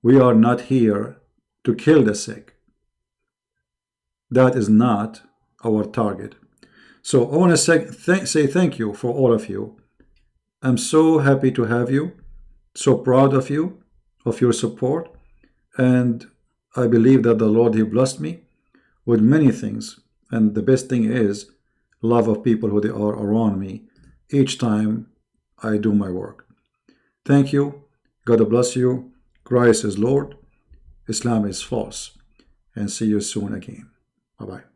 We are not here to kill the sick. That is not our target. So I want to say thank you for all of you. I'm so happy to have you, so proud of you, of your support, and I believe that the Lord, he blessed me with many things, and the best thing is love of people who they are around me each time I do my work. Thank you. God bless you. Christ is Lord. Islam is false. And see you soon again. Bye-bye.